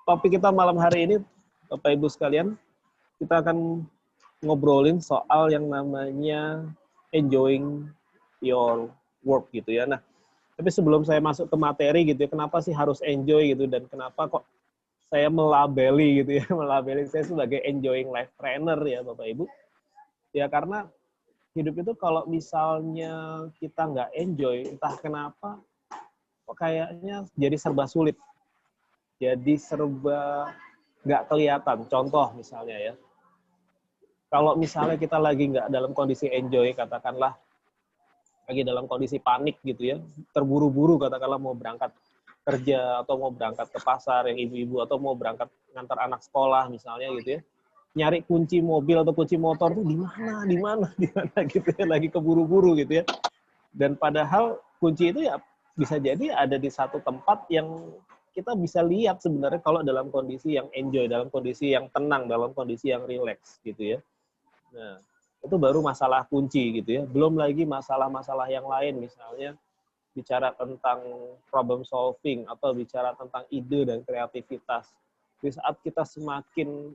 topik kita malam hari ini, Bapak Ibu sekalian, kita akan ngobrolin soal yang namanya enjoying your work gitu ya. Nah, tapi sebelum saya masuk ke materi gitu ya, kenapa sih harus enjoy gitu dan kenapa kok saya melabeli gitu ya, melabeli saya sebagai enjoying life trainer ya Bapak Ibu. Ya karena hidup itu kalau misalnya kita nggak enjoy, entah kenapa kok kayaknya jadi serba sulit. Jadi serba nggak kelihatan. Contoh misalnya ya, kalau misalnya kita lagi nggak dalam kondisi enjoy, katakanlah lagi dalam kondisi panik gitu ya, terburu-buru katakanlah mau berangkat kerja atau mau berangkat ke pasar yang ibu-ibu atau mau berangkat ngantar anak sekolah misalnya gitu ya, nyari kunci mobil atau kunci motor tuh di mana gitu ya, lagi keburu-buru gitu ya. Dan padahal kunci itu ya bisa jadi ada di satu tempat yang kita bisa lihat sebenarnya kalau dalam kondisi yang enjoy, dalam kondisi yang tenang, dalam kondisi yang relax gitu ya. Nah, itu baru masalah kunci gitu ya. Belum lagi masalah-masalah yang lain, misalnya bicara tentang problem solving atau bicara tentang ide dan kreativitas. Di saat kita semakin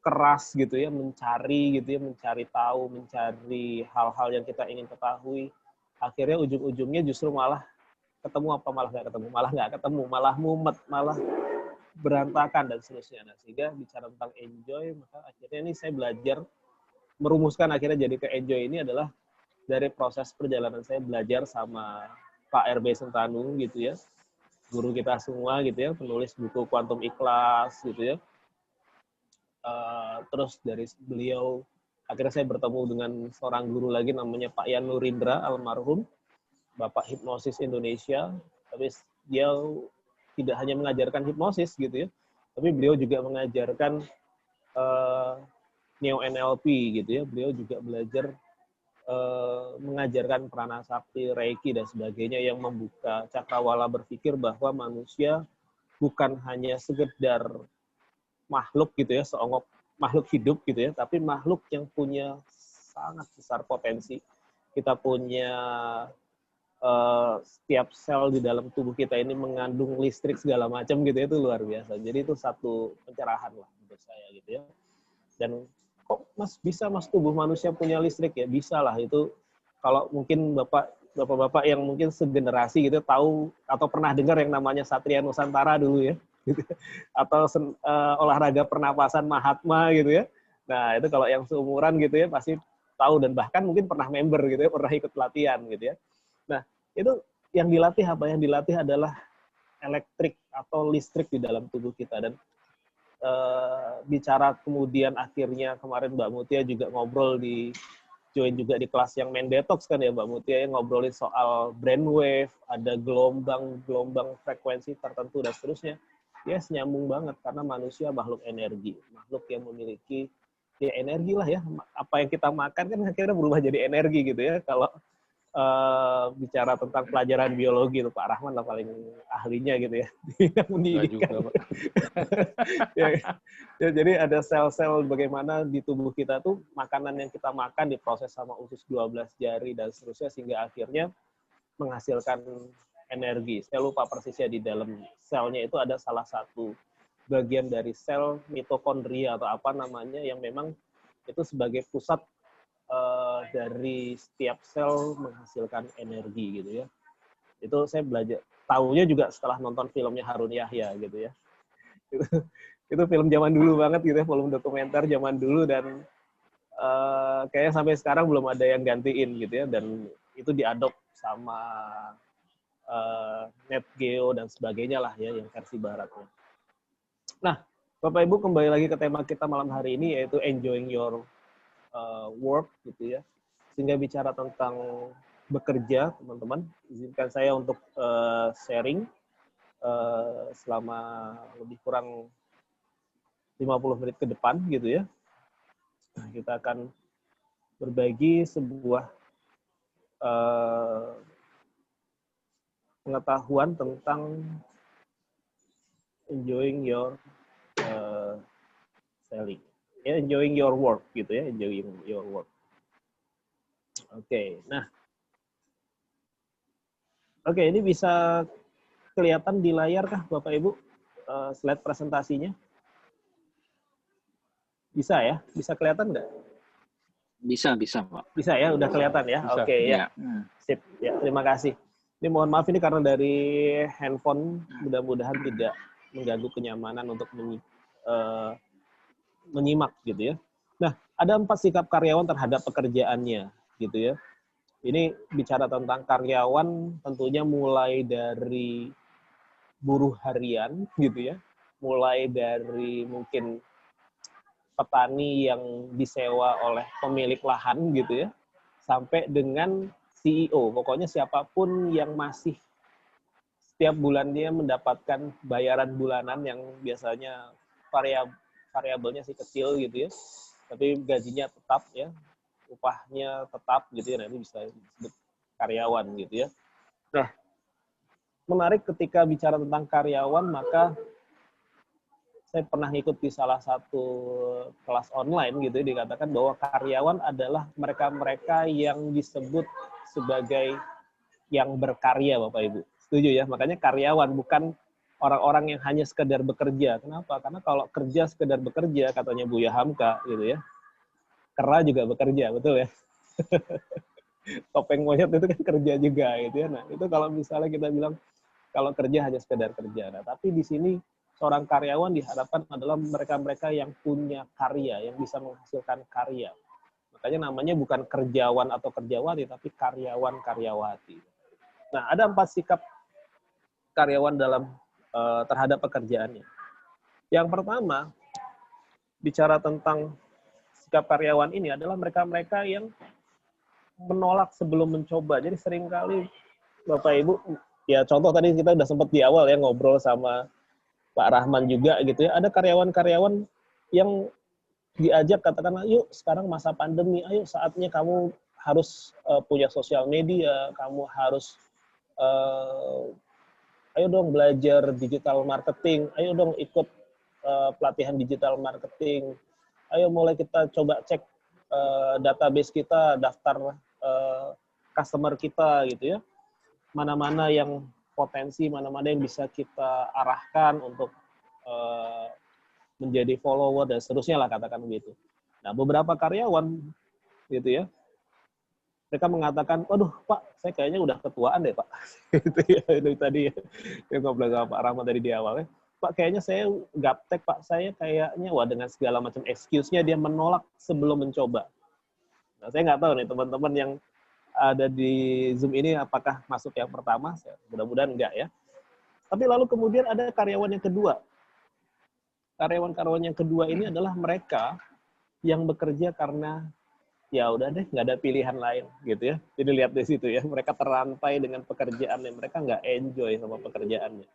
keras gitu ya, mencari gitu ya, mencari tahu, mencari hal-hal yang kita ingin ketahui, akhirnya ujung-ujungnya justru malah ketemu apa malah nggak ketemu, malah mumet, malah berantakan dan seterusnya. Nah, sehingga bicara tentang enjoy, maka akhirnya ini saya belajar merumuskan akhirnya jadi ke enjoy ini adalah dari proses perjalanan saya belajar sama Pak RB Sentanu gitu ya, guru kita semua gitu ya, penulis buku Kuantum Ikhlas gitu ya. Terus dari beliau akhirnya saya bertemu dengan seorang guru lagi namanya Pak Yan Nurindra almarhum, Bapak Hipnosis Indonesia. Tapi dia tidak hanya mengajarkan hipnosis gitu ya, tapi beliau juga mengajarkan Neo NLP gitu ya. Beliau juga belajar mengajarkan pranasakti, reiki dan sebagainya yang membuka cakrawala berpikir bahwa manusia bukan hanya sekedar makhluk gitu ya, seonggok makhluk hidup gitu ya, tapi makhluk yang punya sangat besar potensi. Kita punya setiap sel di dalam tubuh kita ini mengandung listrik segala macam gitu ya, itu luar biasa. Jadi itu satu pencerahan lah menurut saya gitu ya. Dan kok mas tubuh manusia punya listrik ya? Bisa lah, itu kalau mungkin bapak-bapak yang mungkin segenerasi gitu tahu atau pernah dengar yang namanya Satria Nusantara dulu ya. Gitu. Atau olahraga pernapasan Mahatma gitu ya. Nah, itu kalau yang seumuran gitu ya pasti tahu dan bahkan mungkin pernah member gitu ya, pernah ikut latihan gitu ya. Nah, itu yang dilatih apa? Yang dilatih adalah elektrik atau listrik di dalam tubuh kita. Dan bicara kemudian akhirnya kemarin Mbak Mutia juga ngobrol join juga di kelas yang main detox kan ya Mbak Mutia, yang ngobrolin soal brainwave, ada gelombang frekuensi tertentu dan seterusnya. Yes, nyambung banget karena manusia makhluk energi, makhluk yang memiliki ya energi lah ya. Apa yang kita makan kan akhirnya berubah jadi energi gitu ya. Kalau bicara tentang pelajaran biologi itu Pak Rahman lah paling ahlinya gitu ya di pendidikan. Juga, Pak. ya, jadi ada sel-sel bagaimana di tubuh kita tuh makanan yang kita makan diproses sama usus 12 jari dan seterusnya sehingga akhirnya menghasilkan energi. Saya lupa persisnya di dalam selnya itu ada salah satu bagian dari sel mitokondria atau apa namanya yang memang itu sebagai pusat dari setiap sel menghasilkan energi gitu ya. Itu saya belajar, tahunya juga setelah nonton filmnya Harun Yahya gitu ya. Itu film zaman dulu banget gitu ya, film dokumenter zaman dulu dan kayaknya sampai sekarang belum ada yang gantiin gitu ya, dan itu diadop sama Net Geo dan sebagainya lah ya yang versi baratnya. Nah, Bapak Ibu kembali lagi ke tema kita malam hari ini yaitu enjoying your work gitu ya. Sehingga bicara tentang bekerja, teman-teman, izinkan saya untuk sharing selama lebih kurang 50 menit ke depan gitu ya. Kita akan berbagi sebuah pengetahuan tentang enjoying your selling. Ya, enjoying your work gitu ya, enjoying your work. Oke, nah. Oke, ini bisa kelihatan di layar kah Bapak Ibu? slide presentasinya? Bisa ya? Bisa kelihatan nggak? Bisa Pak. Bisa ya, udah kelihatan ya? Bisa. Oke ya. Sip, ya terima kasih. Ini mohon maaf ini karena dari handphone, mudah-mudahan tidak mengganggu kenyamanan untuk menyimak gitu ya. Nah, ada 4 sikap karyawan terhadap pekerjaannya gitu ya. Ini bicara tentang karyawan tentunya mulai dari buruh harian gitu ya, mulai dari mungkin petani yang disewa oleh pemilik lahan gitu ya, sampai dengan CEO. Pokoknya siapapun yang masih setiap bulan dia mendapatkan bayaran bulanan yang biasanya variabelnya sih kecil gitu ya, tapi gajinya tetap ya, upahnya tetap gitu ya, nah ini bisa disebut karyawan gitu ya. Nah, menarik ketika bicara tentang karyawan, maka saya pernah ikut di salah satu kelas online gitu ya, dikatakan bahwa karyawan adalah mereka-mereka yang disebut sebagai yang berkarya, Bapak Ibu. Setuju ya? Makanya karyawan, bukan orang-orang yang hanya sekedar bekerja. Kenapa? Karena kalau kerja sekedar bekerja, katanya Buya Hamka gitu ya, kera juga bekerja, betul ya? Topeng monyet itu kan kerja juga gitu ya. Nah, itu kalau misalnya kita bilang kalau kerja hanya sekedar kerja. Nah, tapi di sini seorang karyawan diharapkan adalah mereka-mereka yang punya karya, yang bisa menghasilkan karya. Makanya namanya bukan kerjawan atau kerjawati, tapi karyawan-karyawati. Nah, ada 4 sikap karyawan dalam terhadap pekerjaannya. Yang pertama, bicara tentang sikap karyawan ini adalah mereka-mereka yang menolak sebelum mencoba. Jadi seringkali Bapak Ibu, ya contoh tadi kita udah sempat di awal ya ngobrol sama Pak Rahman juga gitu ya, ada karyawan-karyawan yang diajak katakanlah, yuk sekarang masa pandemi, ayo saatnya kamu harus punya sosial media, kamu harus ayo dong belajar digital marketing, ayo dong ikut pelatihan digital marketing, ayo mulai kita coba cek database kita, daftar customer kita gitu ya, mana-mana yang potensi, mana-mana yang bisa kita arahkan untuk menjadi follower dan seterusnya lah, katakan begitu. Nah, beberapa karyawan gitu ya, mereka mengatakan, waduh Pak, saya kayaknya udah ketuaan deh Pak. Itu ya, itu tadi ya, yang ngobrol sama Pak Rahmat tadi di awal ya. Pak, kayaknya saya gaptek Pak, saya kayaknya, wah dengan segala macam excuse-nya dia menolak sebelum mencoba. Nah, saya nggak tahu nih teman-teman yang ada di Zoom ini apakah masuk yang pertama, mudah-mudahan enggak ya. Tapi lalu kemudian ada karyawan yang kedua. Karyawan-karyawan yang kedua ini adalah mereka yang bekerja karena ya udah deh, nggak ada pilihan lain gitu ya. Jadi lihat di situ ya, mereka terantai dengan pekerjaannya, mereka nggak enjoy sama pekerjaannya.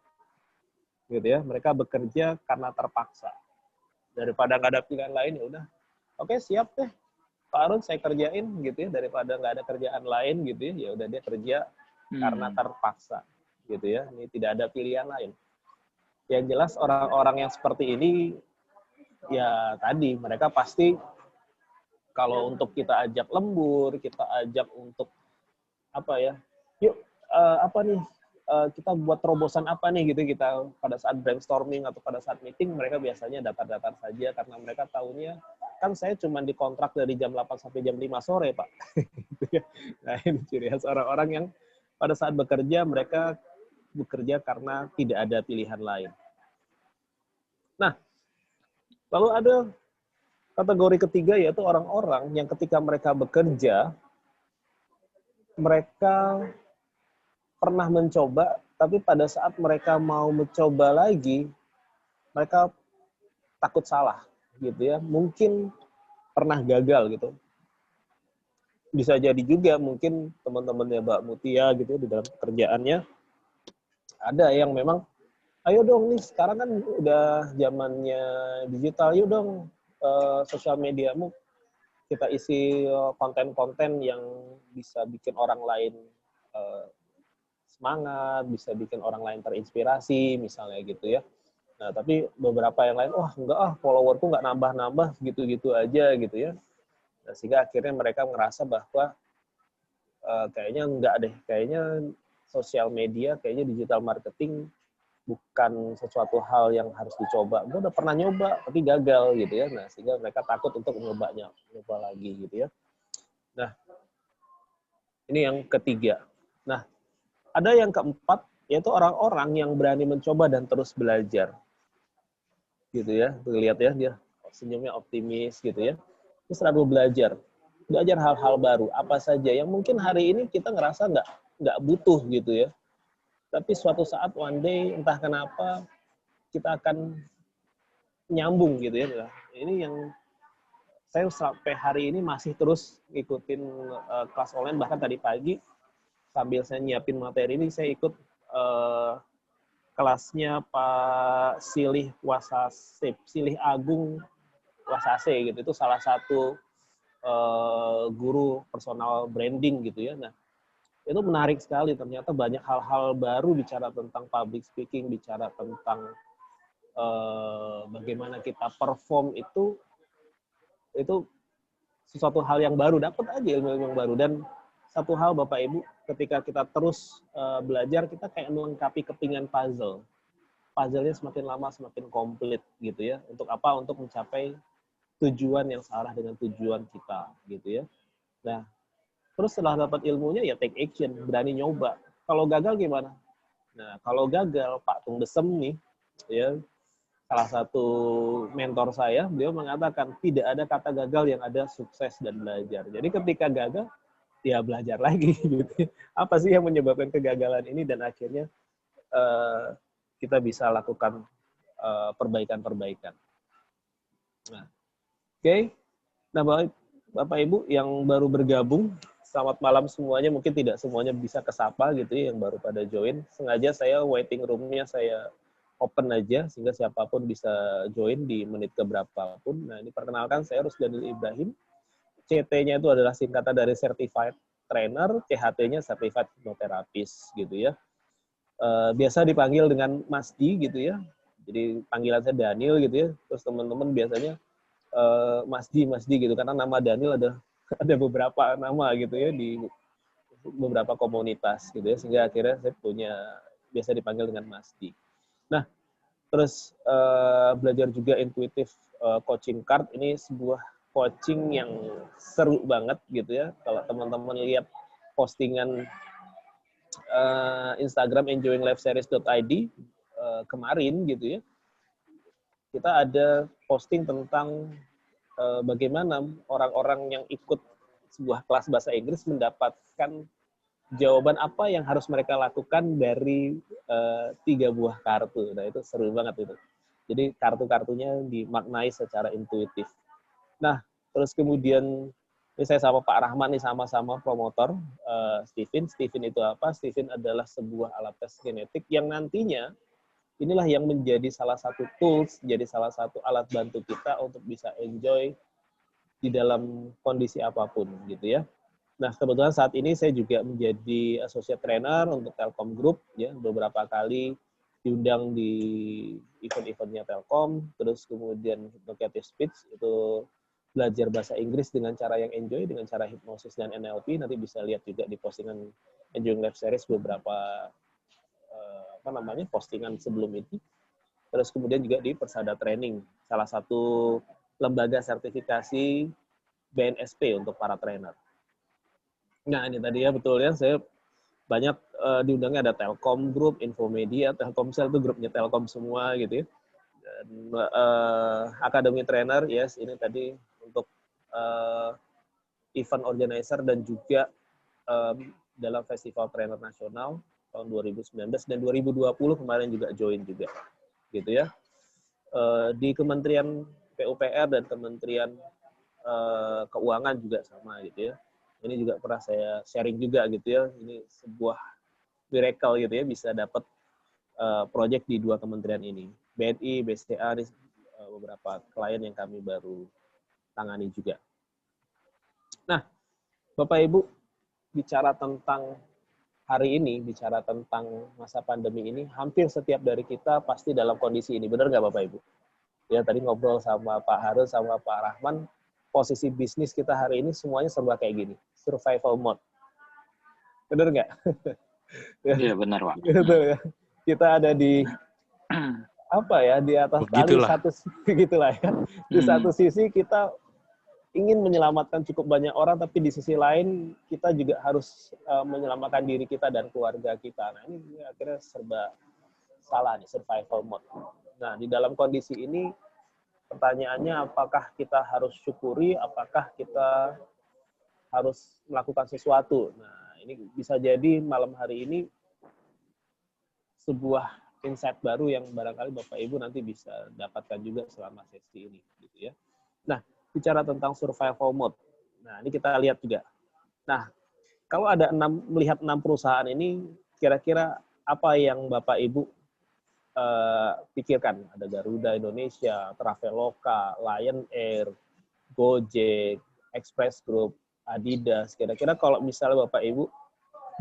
Gitu ya, mereka bekerja karena terpaksa. Daripada nggak ada pilihan lain, ya udah, oke siap deh, Pak Arun saya kerjain gitu ya, daripada nggak ada kerjaan lain gitu ya, ya udah dia kerja karena terpaksa gitu ya, ini tidak ada pilihan lain. Yang jelas orang-orang yang seperti ini ya tadi mereka pasti kalau untuk kita ajak lembur, kita ajak untuk apa ya, yuk apa nih, kita buat terobosan apa nih gitu, kita pada saat brainstorming atau pada saat meeting mereka biasanya datar-datar saja karena mereka tahunya kan saya cuma dikontrak dari jam 8 sampai jam 5 sore Pak. Nah ini ciri khas orang-orang yang pada saat bekerja mereka bekerja karena tidak ada pilihan lain. Nah, lalu ada kategori ketiga yaitu orang-orang yang ketika mereka bekerja, mereka pernah mencoba, tapi pada saat mereka mau mencoba lagi, mereka takut salah, gitu ya. Mungkin pernah gagal gitu. Bisa jadi juga mungkin teman-temannya Mbak Mutia gitu di dalam pekerjaannya, ada yang memang, ayo dong nih sekarang kan udah zamannya digital, yuk dong sosial mediamu kita isi konten-konten yang bisa bikin orang lain semangat, bisa bikin orang lain terinspirasi, misalnya gitu ya. Nah, tapi beberapa yang lain, wah enggak ah, followerku nggak nambah-nambah, gitu-gitu aja gitu ya. Nah, sehingga akhirnya mereka ngerasa bahwa kayaknya enggak deh, kayaknya sosial media, kayaknya digital marketing bukan sesuatu hal yang harus dicoba. Gue udah pernah nyoba tapi gagal gitu ya. Nah, sehingga mereka takut untuk nyoba lagi gitu ya. Nah, ini yang ketiga. Nah, ada yang keempat, yaitu orang-orang yang berani mencoba dan terus belajar. Gitu ya, lihat ya, dia senyumnya optimis gitu ya. Terus selalu belajar hal-hal baru, apa saja yang mungkin hari ini kita ngerasa nggak butuh gitu ya. Tapi suatu saat one day entah kenapa kita akan nyambung gitu ya. Nah, ini yang saya sampai hari ini masih terus ngikutin kelas online, bahkan tadi pagi sambil saya nyiapin materi ini saya ikut kelasnya Pak Silih Wasase, Silih Agung Wasase gitu. Itu salah satu guru personal branding gitu ya. Nah, itu menarik sekali, ternyata banyak hal-hal baru, bicara tentang public speaking, bicara tentang bagaimana kita perform, itu sesuatu hal yang baru, dapat aja ilmu yang baru. Dan satu hal Bapak Ibu, ketika kita terus belajar, kita kayak melengkapi kepingan puzzle. Puzzle-nya semakin lama semakin komplit gitu ya. Untuk apa? Untuk mencapai tujuan yang salah dengan tujuan kita gitu ya. Nah, terus setelah dapat ilmunya ya take action, berani nyoba. Kalau gagal gimana? Nah, kalau gagal, Pak Tung Desem nih, ya, salah satu mentor saya, beliau mengatakan tidak ada kata gagal, yang ada sukses dan belajar. Jadi ketika gagal, ya belajar lagi gitu. Apa sih yang menyebabkan kegagalan ini, dan akhirnya kita bisa lakukan perbaikan-perbaikan. Nah, oke. Nah, Bapak Ibu yang baru bergabung, selamat malam semuanya. Mungkin tidak semuanya bisa kesapa gitu ya, yang baru pada join. Sengaja saya waiting room-nya saya open aja, sehingga siapapun bisa join di menit keberapa pun. Nah, ini perkenalkan, saya Rusdanil Ibrahim. CT-nya itu adalah singkatan dari Certified Trainer, CHT-nya Certified Hypnotherapist gitu ya. Biasa dipanggil dengan Mas Di gitu ya. Jadi panggilan saya Daniel gitu ya. Terus teman-teman biasanya Mas Di gitu, karena nama Daniel ada beberapa nama gitu ya di beberapa komunitas gitu ya, sehingga akhirnya saya biasa dipanggil dengan Mas Di. Nah, terus belajar juga intuitive coaching card, ini sebuah coaching yang seru banget gitu ya. Kalau teman-teman lihat postingan Instagram enjoyinglifeseries.id kemarin gitu ya, kita ada posting tentang bagaimana orang-orang yang ikut sebuah kelas bahasa Inggris mendapatkan jawaban apa yang harus mereka lakukan dari 3 buah kartu. Nah, itu seru banget itu. Jadi kartu-kartunya dimaknai secara intuitif. Nah, terus kemudian ini saya sama Pak Rahman nih, sama-sama promotor Steven. Steven itu apa? Steven adalah sebuah alat tes genetik yang nantinya inilah yang menjadi salah satu tools, jadi salah satu alat bantu kita untuk bisa enjoy di dalam kondisi apapun gitu ya. Nah, kebetulan saat ini saya juga menjadi associate trainer untuk Telkom Group ya, beberapa kali diundang di event-eventnya Telkom, terus kemudian Hypnocative Speech itu belajar bahasa Inggris dengan cara yang enjoy, dengan cara hipnosis dan NLP. Nanti bisa lihat juga di postingan Enjoying Life Series beberapa postingan sebelum ini. Terus kemudian juga di Persada Training, salah satu lembaga sertifikasi BNSP untuk para trainer. Nah, ini tadi ya, betul ya, saya banyak diundangnya, ada Telkom Group, Infomedia, Telkomsel itu grupnya Telkom semua gitu ya. Dan Academy Trainer, yes, ini tadi untuk event organizer dan juga dalam Festival Trainer Nasional tahun 2019 dan 2020 kemarin juga join juga gitu ya. Di Kementerian PUPR dan Kementerian Keuangan juga sama gitu ya. Ini juga pernah saya sharing juga gitu ya. Ini sebuah miracle gitu ya, bisa dapat proyek di 2 kementerian ini. BNI, BCA, ini beberapa klien yang kami baru tangani juga. Nah, Bapak Ibu, bicara tentang hari ini, bicara tentang masa pandemi ini, hampir setiap dari kita pasti dalam kondisi ini. Benar nggak Bapak Ibu? Ya, tadi ngobrol sama Pak Harun, sama Pak Rahman, posisi bisnis kita hari ini semuanya serba kayak gini, survival mode. Benar nggak? Iya, benar, Pak. Gitu ya. Kita ada di apa ya, di atas tali Begitulah. satu gitulah ya. Di satu sisi kita ingin menyelamatkan cukup banyak orang, tapi di sisi lain kita juga harus menyelamatkan diri kita dan keluarga kita. Nah ini akhirnya serba salah nih, survival mode. Nah di dalam kondisi ini pertanyaannya, apakah kita harus syukuri, apakah kita harus melakukan sesuatu. Nah ini bisa jadi malam hari ini sebuah insight baru yang barangkali Bapak Ibu nanti bisa dapatkan juga selama sesi ini, gitu ya. Nah, bicara tentang survival mode. Nah, ini kita lihat juga. Nah, kalau ada melihat 6 perusahaan ini, kira-kira apa yang Bapak Ibu pikirkan? Ada Garuda Indonesia, Traveloka, Lion Air, Gojek, Express Group, Adidas. Kira-kira kalau misalnya Bapak Ibu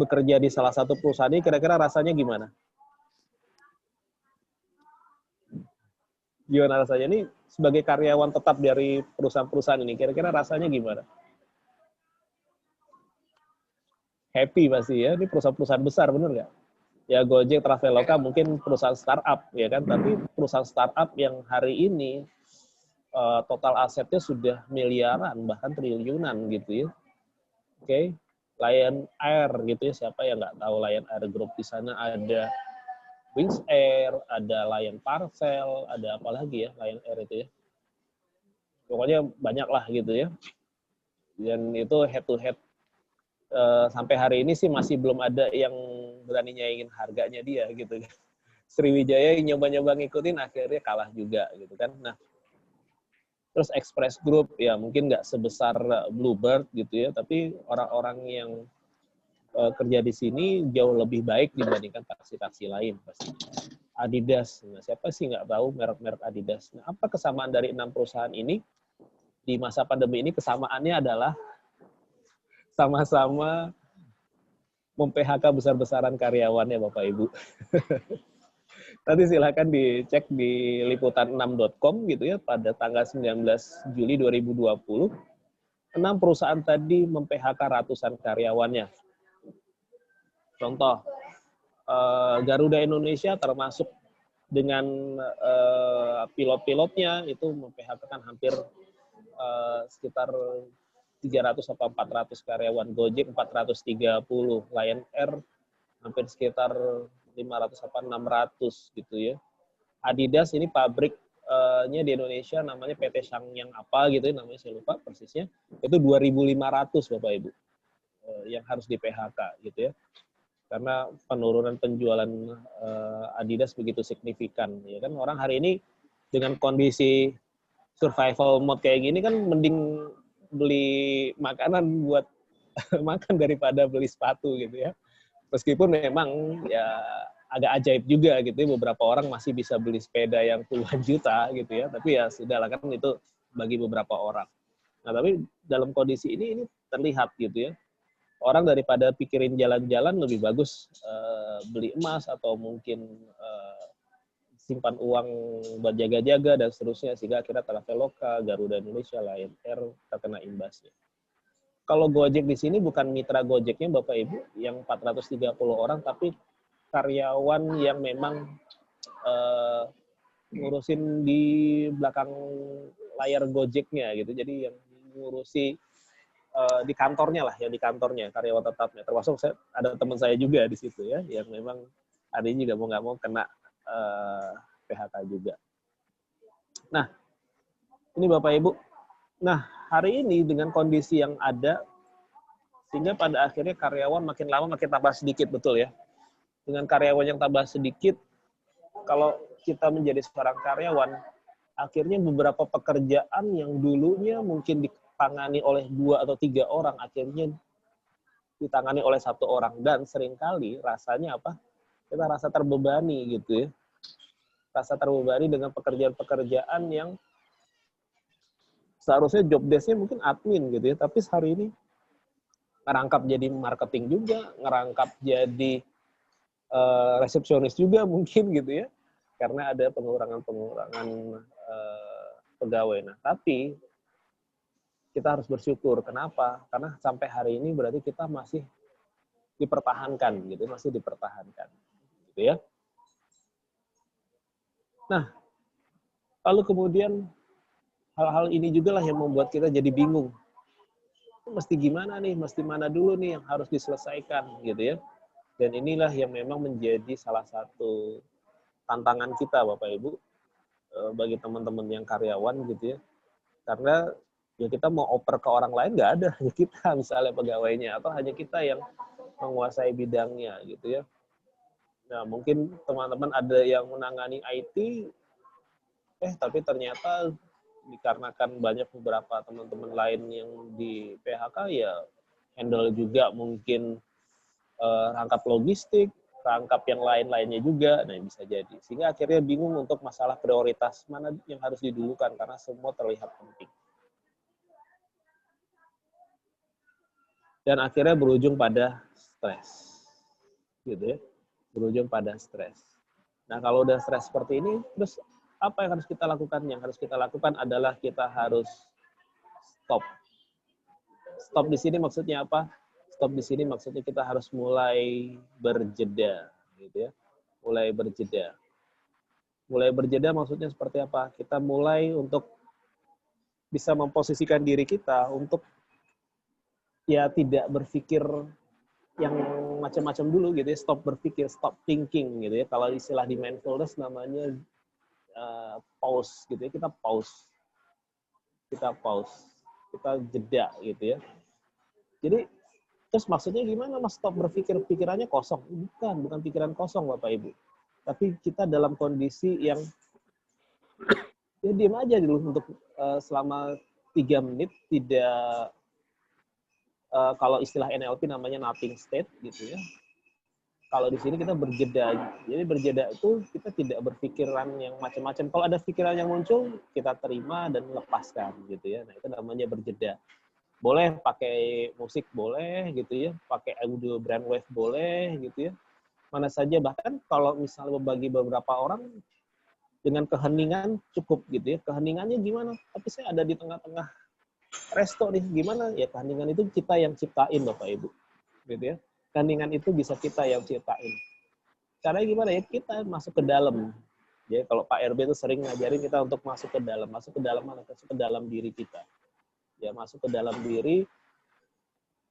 bekerja di salah satu perusahaan ini, kira-kira rasanya gimana? Gimana rasanya? Ini sebagai karyawan tetap dari perusahaan-perusahaan ini, kira-kira rasanya gimana? Happy pasti ya, ini perusahaan-perusahaan besar, bener nggak? Ya Gojek, Traveloka mungkin perusahaan startup, ya kan? Tapi perusahaan startup yang hari ini total asetnya sudah miliaran, bahkan triliunan gitu ya. Oke, Lion Air gitu ya, siapa yang nggak tahu Lion Air Group? Di sana ada Wings Air, ada Lion Parcel, ada apa lagi ya Lion Air itu ya. Pokoknya banyak lah gitu ya. Dan itu head to head sampai hari ini sih masih belum ada yang berani nyaingin harganya dia gitu. Sriwijaya yang nyoba-nyoba ngikutin akhirnya kalah juga gitu kan. Nah, terus Express Group ya mungkin nggak sebesar Bluebird gitu ya, tapi orang-orang yang kerja di sini jauh lebih baik dibandingkan taksi-taksi lain pasti. Adidas, nah, siapa sih nggak tahu merek-merek Adidas. Nah, apa kesamaan dari 6 perusahaan ini di masa pandemi ini? Kesamaannya adalah sama-sama mem-PHK besar-besaran karyawannya Bapak Ibu. Nanti silakan dicek di liputan6.com gitu ya, pada tanggal 19 Juli 2020. 6 perusahaan tadi mem-PHK ratusan karyawannya. Contoh, Garuda Indonesia termasuk dengan pilot-pilotnya itu mem-PHK kan hampir sekitar 300 atau 400 karyawan. Gojek 430, Lion Air hampir sekitar 500 atau 600 gitu ya. Adidas ini pabriknya di Indonesia namanya PT Sangyang apa gitu ya, namanya saya lupa persisnya. Itu 2.500 Bapak Ibu yang harus di PHK gitu ya. Karena penurunan penjualan Adidas begitu signifikan ya kan. Orang hari ini dengan kondisi survival mode kayak gini kan mending beli makanan buat makan daripada beli sepatu gitu ya. Meskipun memang ya agak ajaib juga gitu ya, beberapa orang masih bisa beli sepeda yang puluhan juta gitu ya, tapi ya sudahlah kan itu bagi beberapa orang. Nah tapi dalam kondisi ini terlihat gitu ya, orang daripada pikirin jalan-jalan lebih bagus beli emas atau mungkin simpan uang buat jaga-jaga dan seterusnya, sehingga akhirnya Traveloka, Garuda Indonesia, Lion Air terkena imbasnya. Kalau Gojek di sini bukan mitra Gojeknya Bapak Ibu yang 430 orang, tapi karyawan yang memang ngurusin di belakang layar Gojeknya gitu. Jadi yang ngurusi di kantornya lah, yang di kantornya, karyawan tetapnya. Termasuk ada teman saya juga di situ ya, yang memang adanya juga mau nggak mau kena PHK juga. Nah, ini Bapak Ibu. Nah, hari ini dengan kondisi yang ada, sehingga pada akhirnya karyawan makin lama makin tambah sedikit, betul ya. Dengan karyawan yang tambah sedikit, kalau kita menjadi seorang karyawan, akhirnya beberapa pekerjaan yang dulunya mungkin ditangani oleh 2 atau 3 orang, akhirnya ditangani oleh 1 orang. Dan seringkali rasanya apa? Kita rasa terbebani gitu ya. Rasa terbebani dengan pekerjaan-pekerjaan yang seharusnya job desk-nya mungkin admin gitu ya, tapi hari ini ngerangkap jadi marketing juga, ngerangkap jadi resepsionis juga mungkin gitu ya, karena ada pengurangan pegawai. Nah, tapi kita harus bersyukur. Kenapa? Karena sampai hari ini berarti kita masih dipertahankan gitu, masih dipertahankan gitu ya. Nah, lalu kemudian hal-hal ini juga lah yang membuat kita jadi bingung. Mesti gimana nih, mesti mana dulu nih yang harus diselesaikan gitu ya. Dan inilah yang memang menjadi salah satu tantangan kita Bapak Ibu bagi teman-teman yang karyawan gitu ya. Karena ya kita mau oper ke orang lain nggak ada, hanya kita misalnya pegawainya atau hanya kita yang menguasai bidangnya gitu ya. Nah, mungkin teman-teman ada yang menangani IT, tapi ternyata dikarenakan banyak beberapa teman-teman lain yang di PHK ya handle juga mungkin rangkap logistik, rangkap yang lain-lainnya juga, nah bisa jadi. Sehingga akhirnya bingung untuk masalah prioritas mana yang harus didulukan karena semua terlihat penting. Dan akhirnya berujung pada stres. Gitu ya. Berujung pada stres. Nah, kalau udah stres seperti ini, terus apa yang harus kita lakukan? Yang harus kita lakukan adalah kita harus stop. Stop di sini maksudnya apa? Stop di sini maksudnya kita harus mulai berjeda, gitu ya. Mulai berjeda. Mulai berjeda maksudnya seperti apa? Kita mulai untuk bisa memposisikan diri kita untuk ya tidak berpikir yang macam-macam dulu gitu ya, stop berpikir, stop thinking gitu ya. Kalau istilah di mindfulness namanya pause gitu ya, kita pause, kita jeda gitu ya. Jadi terus maksudnya gimana mas stop berpikir, pikirannya kosong? Bukan pikiran kosong Bapak Ibu. Tapi kita dalam kondisi yang ya diam aja dulu untuk selama 3 menit tidak kalau istilah NLP namanya nothing state gitu ya. Kalau di sini kita berjeda. Jadi berjeda itu kita tidak berpikiran yang macam-macam. Kalau ada pikiran yang muncul, kita terima dan lepaskan gitu ya. Nah, itu namanya berjeda. Boleh pakai musik boleh gitu ya, pakai audio brainwave boleh gitu ya. Mana saja, bahkan kalau misalnya bagi beberapa orang dengan keheningan cukup gitu ya. Keheningannya gimana? Tapi saya ada di tengah-tengah resto nih, gimana? Ya keheningan itu kita yang ciptain Bapak Ibu. Gitu ya. Keheningan itu bisa kita yang ciptain. Caranya gimana ya? Kita masuk ke dalam. Jadi kalau Pak RB itu sering ngajarin kita untuk masuk ke dalam. Masuk ke dalam mana? Masuk ke dalam diri kita. Ya masuk ke dalam diri,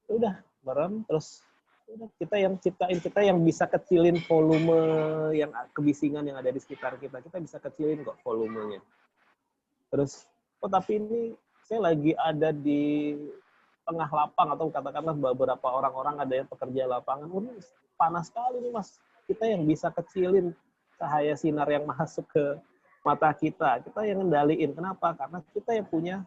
udah merem, terus udah kita yang ciptain, kita yang bisa kecilin volume yang kebisingan yang ada di sekitar kita. Kita bisa kecilin kok volumenya. Terus, tapi ini saya lagi ada di tengah lapang atau katakanlah beberapa orang-orang ada yang pekerja lapangan, panas sekali nih mas. Kita yang bisa kecilin cahaya sinar yang masuk ke mata kita. Kita yang kendaliin. Kenapa? Karena kita yang punya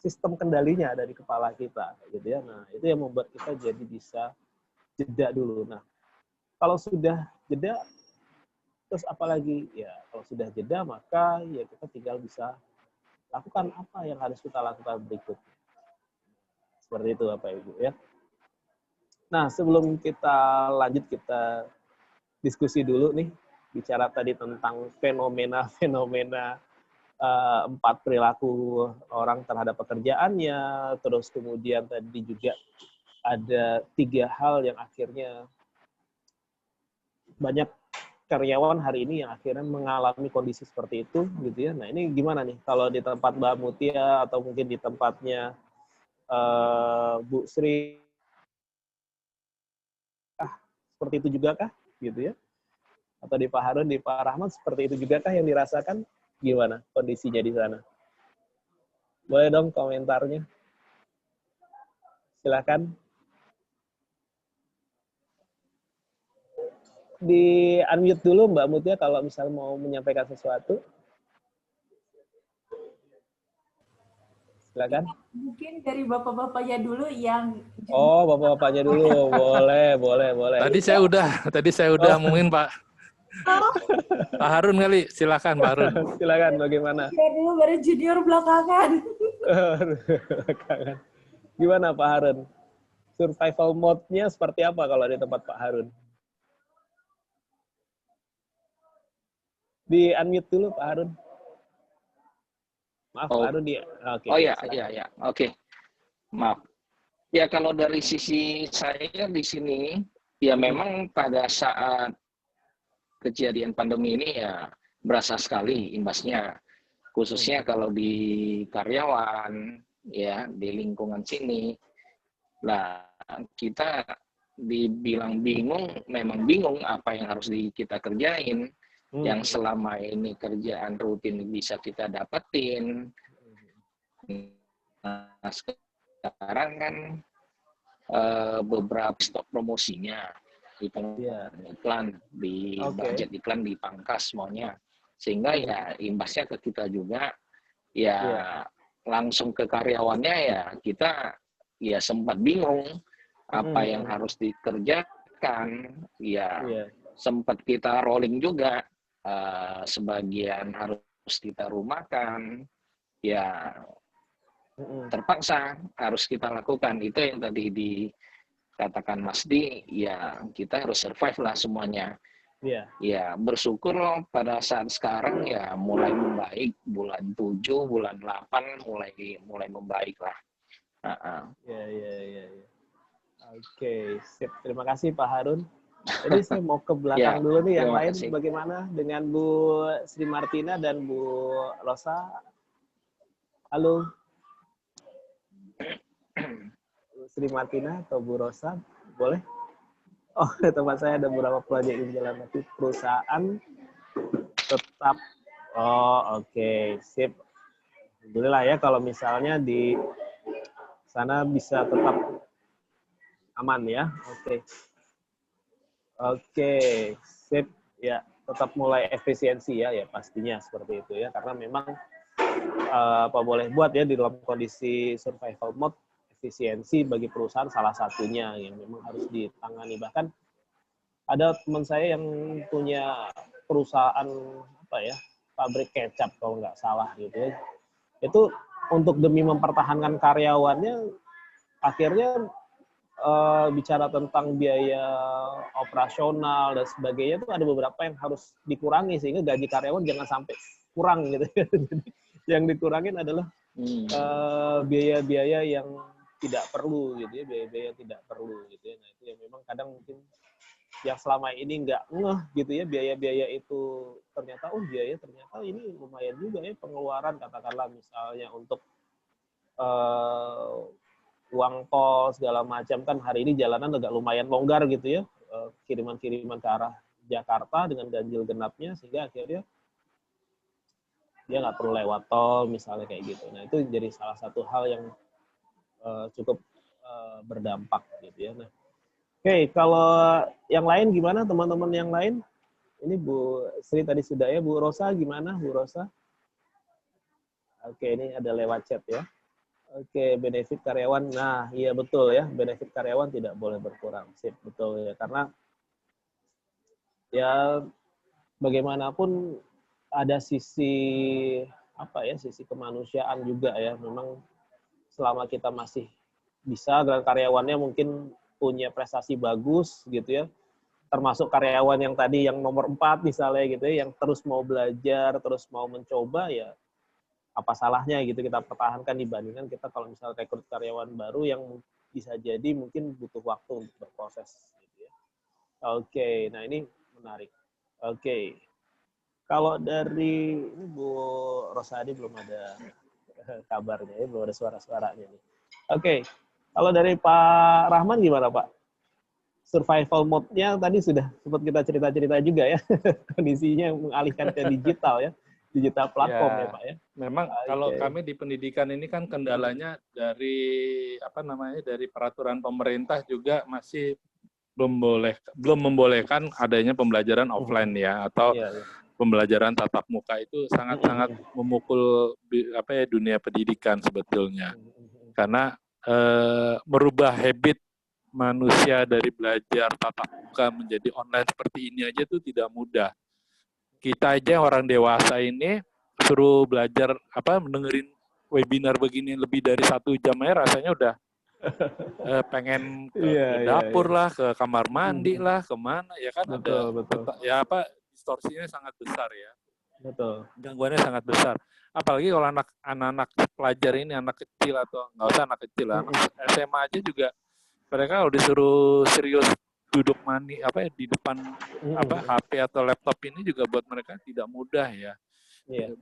sistem kendalinya ada di kepala kita, gitu ya. Nah, itu yang membuat kita jadi bisa jeda dulu. Nah, kalau sudah jeda, terus apalagi? Ya, kalau sudah jeda, maka ya kita tinggal bisa lakukan apa yang harus kita lakukan berikutnya. Seperti itu Bapak Ibu ya. Nah, sebelum kita lanjut, kita diskusi dulu nih, bicara tadi tentang fenomena-fenomena 4 perilaku orang terhadap pekerjaannya, terus kemudian tadi juga ada 3 hal yang akhirnya banyak karyawan hari ini yang akhirnya mengalami kondisi seperti itu gitu ya. Nah, ini gimana nih kalau di tempat Mbak Mutia atau mungkin di tempatnya Bu Sri, seperti itu juga kah gitu ya? Atau di Pak Harun, di Pak Rahmat seperti itu juga kah yang dirasakan? Gimana kondisinya di sana? Boleh dong komentarnya. Silakan. Di unmute dulu Mbak Mutia kalau misalnya mau menyampaikan sesuatu. Silakan. Mungkin dari bapak-bapaknya dulu yang... Oh, bapak-bapaknya dulu. Boleh. Tadi saya udah ngomongin Pak. Pak Harun kali, silakan Pak Harun. Silakan, bagaimana? Saya dulu baru junior belakangan. Gimana Pak Harun? Survival mode-nya seperti apa kalau di tempat Pak Harun? Di unmute dulu Pak Harun. Maaf, Pak Harun dia. Okay, oh ya. Oke. Maaf. Ya kalau dari sisi saya di sini, ya memang pada saat kejadian pandemi ini ya berasa sekali imbasnya, khususnya kalau di karyawan, ya di lingkungan sini. Lah, kita dibilang bingung, memang bingung apa yang harus kita kerjain, yang selama ini kerjaan rutin bisa kita dapetin. Nah, sekarang kan beberapa stop promosinya, iklan, di budget iklan dipangkas semuanya, sehingga ya imbasnya ke kita juga, ya langsung ke karyawannya, ya kita ya sempat bingung apa yang harus dikerjakan, ya sempat kita rolling juga, sebagian harus kita rumahkan, ya terpaksa harus kita lakukan. Itu yang tadi dikatakan Mas Di, ya kita harus survive lah semuanya. Ya bersyukur loh pada saat sekarang ya mulai membaik, bulan 7, bulan 8 mulai membaik lah. Oke, sip. Terima kasih Pak Harun. Jadi saya mau ke belakang dulu nih, yang lain bagaimana dengan Bu Sri Martina dan Bu Rosa? Halo. Bu Sri Martina atau Bu Rosa, boleh? Oh, di tempat saya ada beberapa proyek yang jalan, tapi perusahaan tetap. Oh, oke, sip. Alhamdulillah ya kalau misalnya di sana bisa tetap aman ya. Oke, sip. Ya, tetap mulai efisiensi ya pastinya seperti itu ya, karena memang apa boleh buat ya di dalam kondisi survival mode, efisiensi bagi perusahaan salah satunya yang memang harus ditangani. Bahkan ada teman saya yang punya perusahaan pabrik kecap kalau nggak salah gitu ya. Itu untuk demi mempertahankan karyawannya, akhirnya bicara tentang biaya operasional dan sebagainya itu ada beberapa yang harus dikurangi sehingga gaji karyawan jangan sampai kurang gitu. Jadi yang dikurangin adalah biaya-biaya yang tidak perlu gitu ya, biaya-biaya yang tidak perlu gitu ya. Nah, itu yang memang kadang mungkin yang selama ini nggak ngeh gitu ya, biaya-biaya itu ternyata ini lumayan juga ya pengeluaran, katakanlah misalnya untuk uang tol segala macam, kan hari ini jalanan agak lumayan longgar gitu ya, kiriman-kiriman ke arah Jakarta dengan ganjil genapnya, sehingga akhirnya dia nggak perlu lewat tol misalnya kayak gitu. Nah itu jadi salah satu hal yang cukup berdampak gitu ya. Nah, oke, kalau yang lain gimana teman-teman yang lain? Ini Bu Sri tadi sudah ya, Bu Rosa gimana Bu Rosa? Oke, ini ada lewat chat ya. Oke, benefit karyawan. Nah, iya betul ya, benefit karyawan tidak boleh berkurang. Sip, betul ya. Karena ya bagaimanapun ada sisi sisi kemanusiaan juga ya. Memang selama kita masih bisa, dan karyawannya mungkin punya prestasi bagus gitu ya. Termasuk karyawan yang tadi yang nomor 4 misalnya gitu ya, yang terus mau belajar, terus mau mencoba, ya apa salahnya gitu kita pertahankan dibandingkan kita kalau misalnya rekrut karyawan baru yang bisa jadi mungkin butuh waktu untuk berproses gitu ya. Oke, nah ini menarik. Oke. Kalau dari ini Bu Rosadi belum ada kabarnya ya, belum ada suara-suaranya nih. Oke. Kalau dari Pak Rahman gimana Pak? Survival mode-nya tadi sudah sempat kita cerita-cerita juga ya. Kondisinya mengalihkan ke digital ya. Digital platform ya Pak ya. Memang kalau kami di pendidikan ini kan kendalanya dari dari peraturan pemerintah juga masih belum membolehkan adanya pembelajaran offline ya, atau pembelajaran tatap muka. Itu sangat-sangat memukul dunia pendidikan sebetulnya. Karena merubah habit manusia dari belajar tatap muka menjadi online seperti ini aja itu tidak mudah. Kita aja orang dewasa ini suruh belajar mendengerin webinar begini lebih dari 1 jam aja rasanya udah pengen ke dapur lah, ke kamar mandi lah, kemana ya kan. Betul. Distorsinya sangat besar ya. Betul. Gangguannya sangat besar. Apalagi kalau anak-anak pelajar ini, anak kecil atau nggak usah anak kecil, anak SMA aja juga mereka kalau disuruh serius duduk di depan HP atau laptop ini juga buat mereka tidak mudah ya.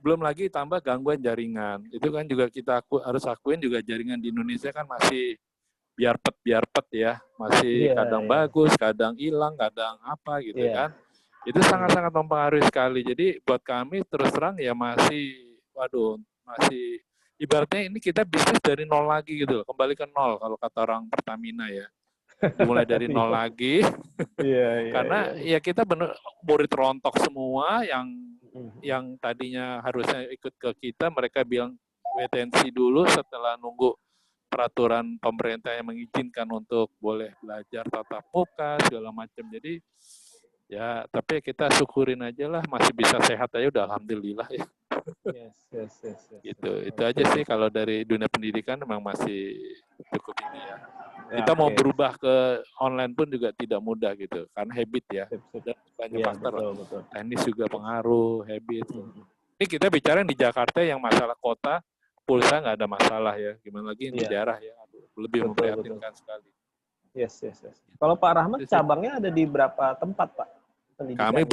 Belum lagi tambah gangguan jaringan. Itu kan juga kita harus akuin juga jaringan di Indonesia kan masih biarpet ya, masih kadang bagus, kadang hilang, kadang apa gitu kan. Itu sangat-sangat mempengaruhi sekali. Jadi buat kami terus terang ya masih ibaratnya ini kita bisnis dari nol lagi gitu, kembali ke nol kalau kata orang Pertamina ya. Dimulai dari nol lagi. Karena ya kita benar murid rontok semua yang tadinya harusnya ikut ke kita, mereka bilang wait-and-see dulu setelah nunggu peraturan pemerintah yang mengizinkan untuk boleh belajar tatap muka segala macam. Jadi ya tapi kita syukurin aja lah, masih bisa sehat aja udah alhamdulillah ya. Gitu. Itu aja sih kalau dari dunia pendidikan memang masih cukup ini ya. Kita mau berubah ke online pun juga tidak mudah gitu, karena habit ya. Dan banyak faktor. Betul. Teknis juga pengaruh, habit. Ini kita bicara di Jakarta yang masalah kota, pulsa nggak ada masalah ya. Gimana lagi di daerah ya, lebih memprihatinkan sekali. Yes. Kalau Pak Rahmat, cabangnya ada di berapa tempat, Pak? Kami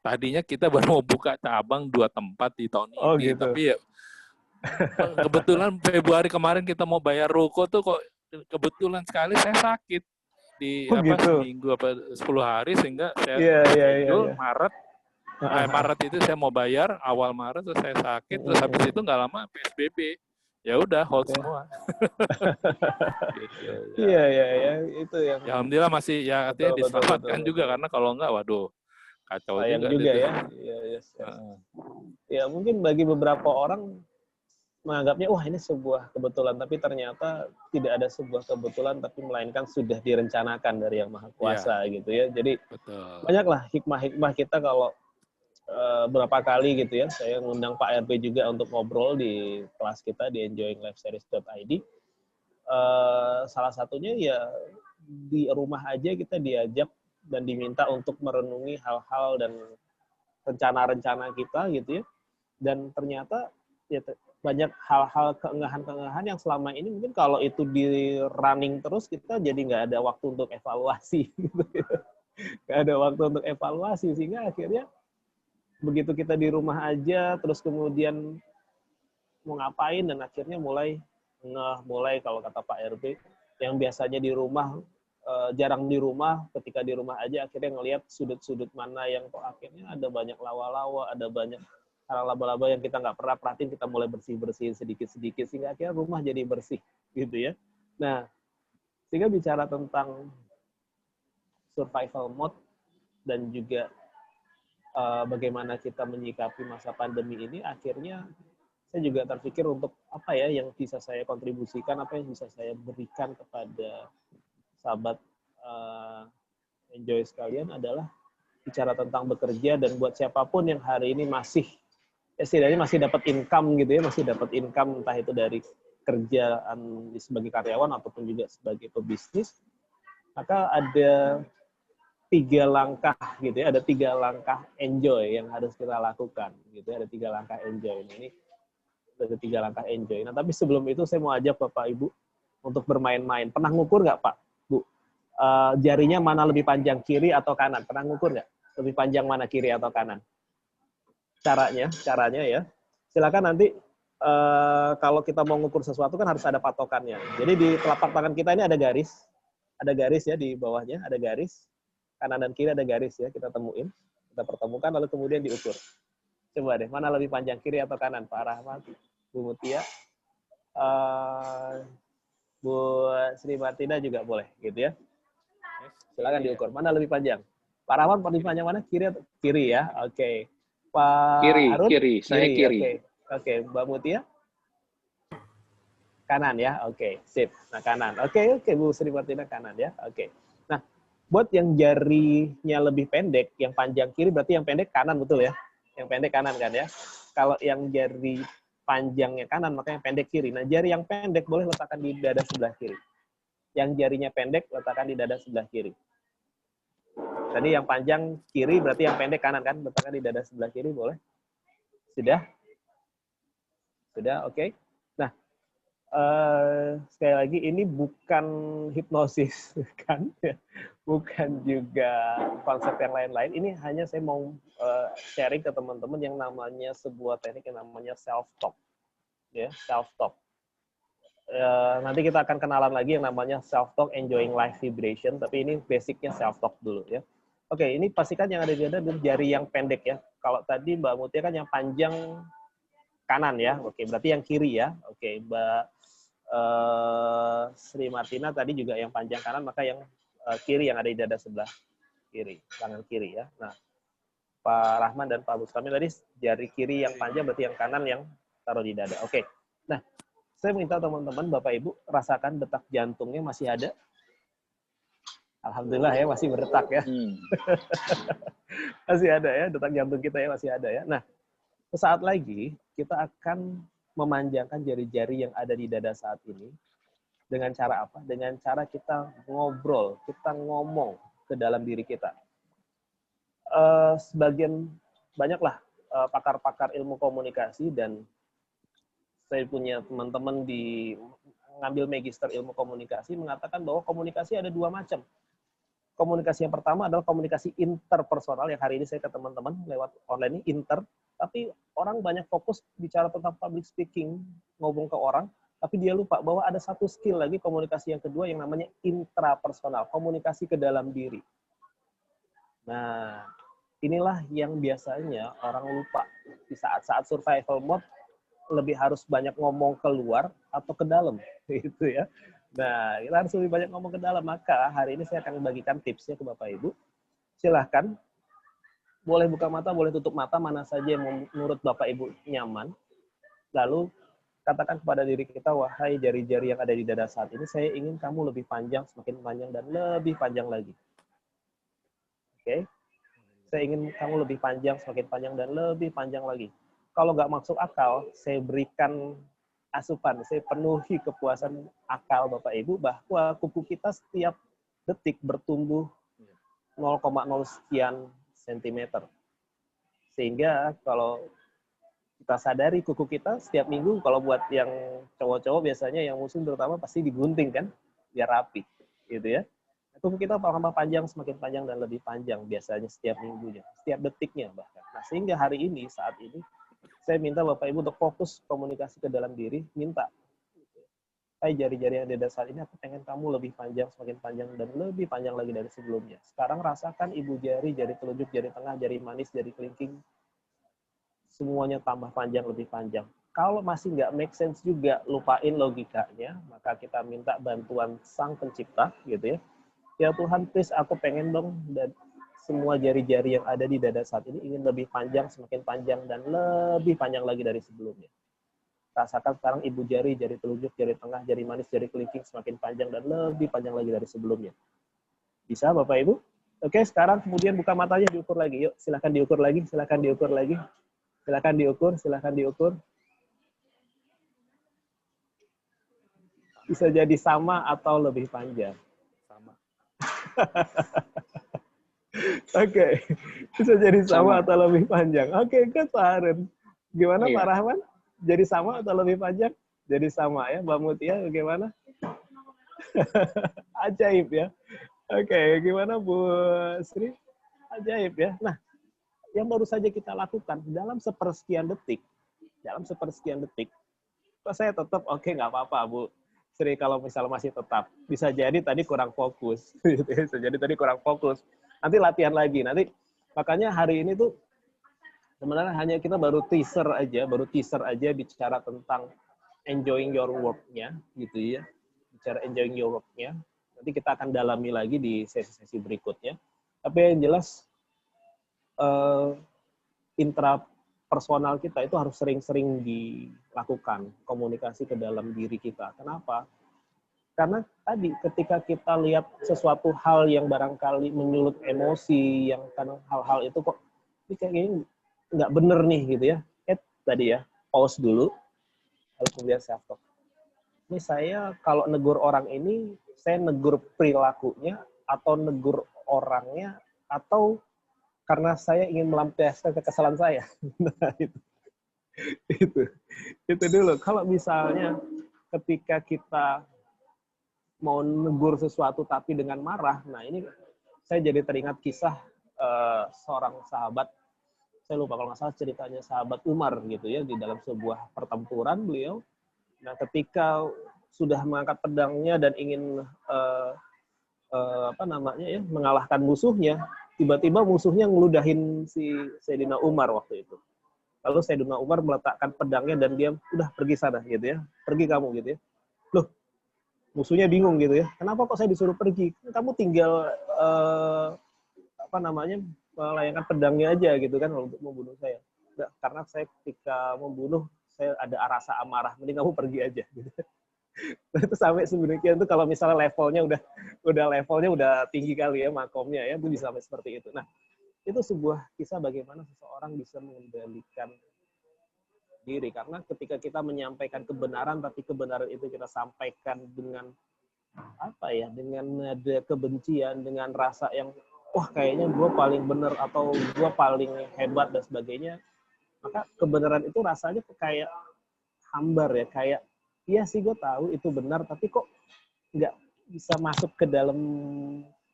tadinya kita baru mau buka cabang 2 tempat di tahun ini. Gitu. Tapi ya, kebetulan Februari kemarin kita mau bayar ruko tuh kok kebetulan sekali saya sakit di seminggu 10 hari sehingga saya Maret Maret itu saya mau bayar awal Maret terus saya sakit terus habis itu nggak lama PSBB ya udah hold semua. Gitu, ya itu yang ya, alhamdulillah masih ya artinya diselamatkan juga karena kalau enggak waduh kacau juga ya. Ya mungkin bagi beberapa orang menganggapnya wah ini sebuah kebetulan, tapi ternyata tidak ada sebuah kebetulan, tapi melainkan sudah direncanakan dari Yang Maha Kuasa gitu ya. Jadi banyaklah hikmah-hikmah kita kalau berapa kali gitu ya, saya ngundang Pak RP juga untuk ngobrol di kelas kita di enjoyinglifeseries.id. Salah satunya ya di rumah aja kita diajak dan diminta untuk merenungi hal-hal dan rencana-rencana kita gitu ya. Dan ternyata ya banyak hal-hal keengahan-keengahan yang selama ini mungkin kalau itu di running terus kita jadi nggak ada waktu untuk evaluasi gitu ya. Nggak ada waktu untuk evaluasi sehingga akhirnya begitu kita di rumah aja terus kemudian mau ngapain dan akhirnya mulai kalau kata Pak RB yang biasanya di rumah jarang di rumah, ketika di rumah aja akhirnya ngelihat sudut-sudut mana yang kok akhirnya ada banyak lawa-lawa, ada banyak hal laba-laba yang kita nggak pernah perhatiin, kita mulai bersih-bersihin sedikit-sedikit sehingga akhirnya rumah jadi bersih gitu ya. Nah, sehingga bicara tentang survival mode dan juga bagaimana kita menyikapi masa pandemi ini, akhirnya saya juga terpikir untuk apa ya yang bisa saya kontribusikan, apa yang bisa saya berikan kepada sahabat Enjoy sekalian adalah bicara tentang bekerja dan buat siapapun yang hari ini masih setidaknya masih dapat income gitu ya, masih dapat income entah itu dari kerjaan sebagai karyawan ataupun juga sebagai pebisnis, maka ada 3 langkah gitu ya, ada 3 langkah enjoy yang harus kita lakukan gitu ya, ada 3 langkah enjoy ini ada 3 langkah enjoy. Nah tapi sebelum itu saya mau ajak Bapak Ibu untuk bermain-main. Pernah ngukur nggak Pak, Bu? Jarinya mana lebih panjang, kiri atau kanan? Pernah ngukur nggak? Lebih panjang mana, kiri atau kanan? Caranya ya. Silakan nanti kalau kita mau ngukur sesuatu kan harus ada patokannya. Jadi di telapak tangan kita ini ada garis ya di bawahnya, ada garis. Kanan dan kiri ada garis ya, kita pertemukan lalu kemudian diukur. Coba deh, mana lebih panjang, kiri atau kanan? Pak Rahmat, Bu Mutia, Bu Sri Martina juga boleh, gitu ya. Silakan diukur. Mana lebih panjang? Pak Rahmat lebih panjang mana? Kiri ya. Oke. Pak Arun? Kiri. Saya kiri. Oke. Mbak Mutia? Kanan ya. Oke. Sip. Nah, kanan. Oke. Bu Sri Martina kanan ya. Oke. Nah, buat yang jarinya lebih pendek, yang panjang kiri berarti yang pendek kanan, betul ya? Yang pendek kanan kan ya. Kalau yang jari panjangnya kanan, maka yang pendek kiri. Nah, jari yang pendek boleh letakkan di dada sebelah kiri. Yang jarinya pendek letakkan di dada sebelah kiri. Tadi yang panjang kiri berarti yang pendek kanan kan, letakkan di dada sebelah kiri, boleh? Sudah, oke. Nah, sekali lagi ini bukan hipnosis kan, bukan juga konsep yang lain-lain. Ini hanya saya mau sharing ke teman-teman yang namanya sebuah teknik yang namanya self talk, ya, self talk. Nanti kita akan kenalan lagi yang namanya self talk enjoying life vibration, tapi ini basicnya self talk dulu ya. Oke, ini pastikan yang ada di dada jari yang pendek ya. Kalau tadi Mbak Mutia kan yang panjang kanan ya. Oke, berarti yang kiri ya. Oke, Mbak Sri Martina tadi juga yang panjang kanan, maka yang kiri yang ada di dada sebelah kiri, tangan kiri ya. Nah, Pak Rahman dan Pak Bustami tadi jari kiri yang panjang, berarti yang kanan yang taruh di dada. Oke. Nah, saya minta teman-teman, Bapak Ibu, rasakan detak jantungnya masih ada. Alhamdulillah ya, masih berdetak ya. Masih ada ya, detak jantung kita ya masih ada ya. Nah, sesaat lagi kita akan memanjangkan jari-jari yang ada di dada saat ini. Dengan cara apa? Dengan cara kita ngobrol, kita ngomong ke dalam diri kita. Sebagian banyaklah pakar-pakar ilmu komunikasi, dan saya punya teman-teman di ngambil magister ilmu komunikasi mengatakan bahwa komunikasi ada dua macam. Komunikasi yang pertama adalah komunikasi interpersonal, yang hari ini saya ke teman-teman lewat online ini inter, tapi orang banyak fokus bicara tentang public speaking, ngomong ke orang, tapi dia lupa bahwa ada satu skill lagi komunikasi yang kedua yang namanya intrapersonal, komunikasi ke dalam diri. Nah, inilah yang biasanya orang lupa di saat-saat survival mode, lebih harus banyak ngomong keluar atau ke dalam, gitu ya. Nah, kita harus lebih banyak ngomong ke dalam. Maka hari ini saya akan membagikan tipsnya ke Bapak Ibu. Silahkan, boleh buka mata, boleh tutup mata, mana saja yang menurut Bapak Ibu nyaman. Lalu katakan kepada diri kita, wahai jari-jari yang ada di dada saat ini, saya ingin kamu lebih panjang, semakin panjang, dan lebih panjang lagi. Oke? Saya ingin kamu lebih panjang, semakin panjang, dan lebih panjang lagi. Kalau nggak masuk akal, saya berikan asupan, saya penuhi kepuasan akal Bapak Ibu bahwa kuku kita setiap detik bertumbuh 0,0 sekian sentimeter. Sehingga kalau kita sadari kuku kita setiap minggu, kalau buat yang cowok-cowok biasanya yang muslim terutama pasti digunting kan, biar rapi, gitu ya. Kuku kita tambah panjang, semakin panjang dan lebih panjang biasanya setiap minggunya, setiap detiknya bahkan. Nah, sehingga hari ini, saat ini, saya minta Bapak Ibu untuk fokus komunikasi ke dalam diri, minta. Hai jari-jari yang ada di dasar ini, aku pengen kamu lebih panjang, semakin panjang, dan lebih panjang lagi dari sebelumnya. Sekarang rasakan ibu jari, jari telunjuk, jari tengah, jari manis, jari kelingking, semuanya tambah panjang, lebih panjang. Kalau masih nggak make sense juga, lupain logikanya, maka kita minta bantuan Sang Pencipta, gitu ya. Ya Tuhan, please aku pengen dong, dan semua jari-jari yang ada di dada saat ini ingin lebih panjang, semakin panjang, dan lebih panjang lagi dari sebelumnya. Rasakan sekarang ibu jari, jari telunjuk, jari tengah, jari manis, jari kelingking semakin panjang dan lebih panjang lagi dari sebelumnya. Bisa Bapak Ibu? Oke, sekarang kemudian buka matanya, diukur lagi. Yuk, silakan diukur lagi, silakan diukur lagi. Silakan diukur, silakan diukur. Bisa jadi sama atau lebih panjang. Sama. Oke, bisa jadi sama atau lebih panjang. Oke, kan Pak Harun. Gimana Pak Rahman? Jadi sama atau lebih panjang? Jadi sama ya. Mbak Mutia bagaimana? Ajaib ya. Oke, gimana Bu Sri? Ajaib ya. Nah, yang baru saja kita lakukan dalam sepersekian detik, saya tetap oke, nggak apa-apa Bu Sri kalau misalnya masih tetap. Bisa jadi tadi kurang fokus. Bisa jadi tadi kurang fokus. Nanti latihan lagi. Makanya hari ini tuh sebenarnya hanya kita baru teaser aja bicara tentang enjoying your work-nya gitu ya. Bicara enjoying your work-nya. Nanti kita akan dalami lagi di sesi-sesi berikutnya. Tapi yang jelas intrapersonal kita itu harus sering-sering dilakukan komunikasi ke dalam diri kita. Kenapa? Karena tadi ketika kita lihat sesuatu hal yang barangkali menyulut emosi, yang kadang hal-hal itu kok ini kayaknya nggak bener nih gitu ya. Tadi ya, pause dulu, lalu kemudian self talk. Ini saya kalau negur orang ini, saya negur perilakunya, atau negur orangnya, atau karena saya ingin melampiaskan kekesalan saya. Nah, itu dulu. Kalau misalnya ketika kita mau negur sesuatu tapi dengan marah, nah ini saya jadi teringat kisah seorang sahabat, saya lupa kalau nggak salah ceritanya sahabat Umar gitu ya, di dalam sebuah pertempuran beliau, nah ketika sudah mengangkat pedangnya dan ingin mengalahkan musuhnya, tiba-tiba musuhnya ngeludahin si Sayyidina Umar waktu itu. Lalu Sayyidina Umar meletakkan pedangnya dan dia udah pergi sana gitu ya, pergi kamu gitu ya. Loh, musuhnya bingung gitu ya, kenapa kok saya disuruh pergi? Kamu tinggal melayangkan pedangnya aja gitu kan untuk membunuh saya. Nggak, karena saya ketika membunuh saya ada rasa amarah, mending kamu pergi aja gitu. Itu sampai sedemikian tuh kalau misalnya levelnya udah tinggi kali ya makomnya ya, itu bisa sampai seperti itu. Nah, itu sebuah kisah bagaimana seseorang bisa mengendalikan diri, karena ketika kita menyampaikan kebenaran tapi kebenaran itu kita sampaikan dengan dengan nada kebencian, dengan rasa yang wah kayaknya gue paling benar atau gue paling hebat dan sebagainya, maka kebenaran itu rasanya kayak hambar ya, kayak iya sih gue tahu itu benar, tapi kok nggak bisa masuk ke dalam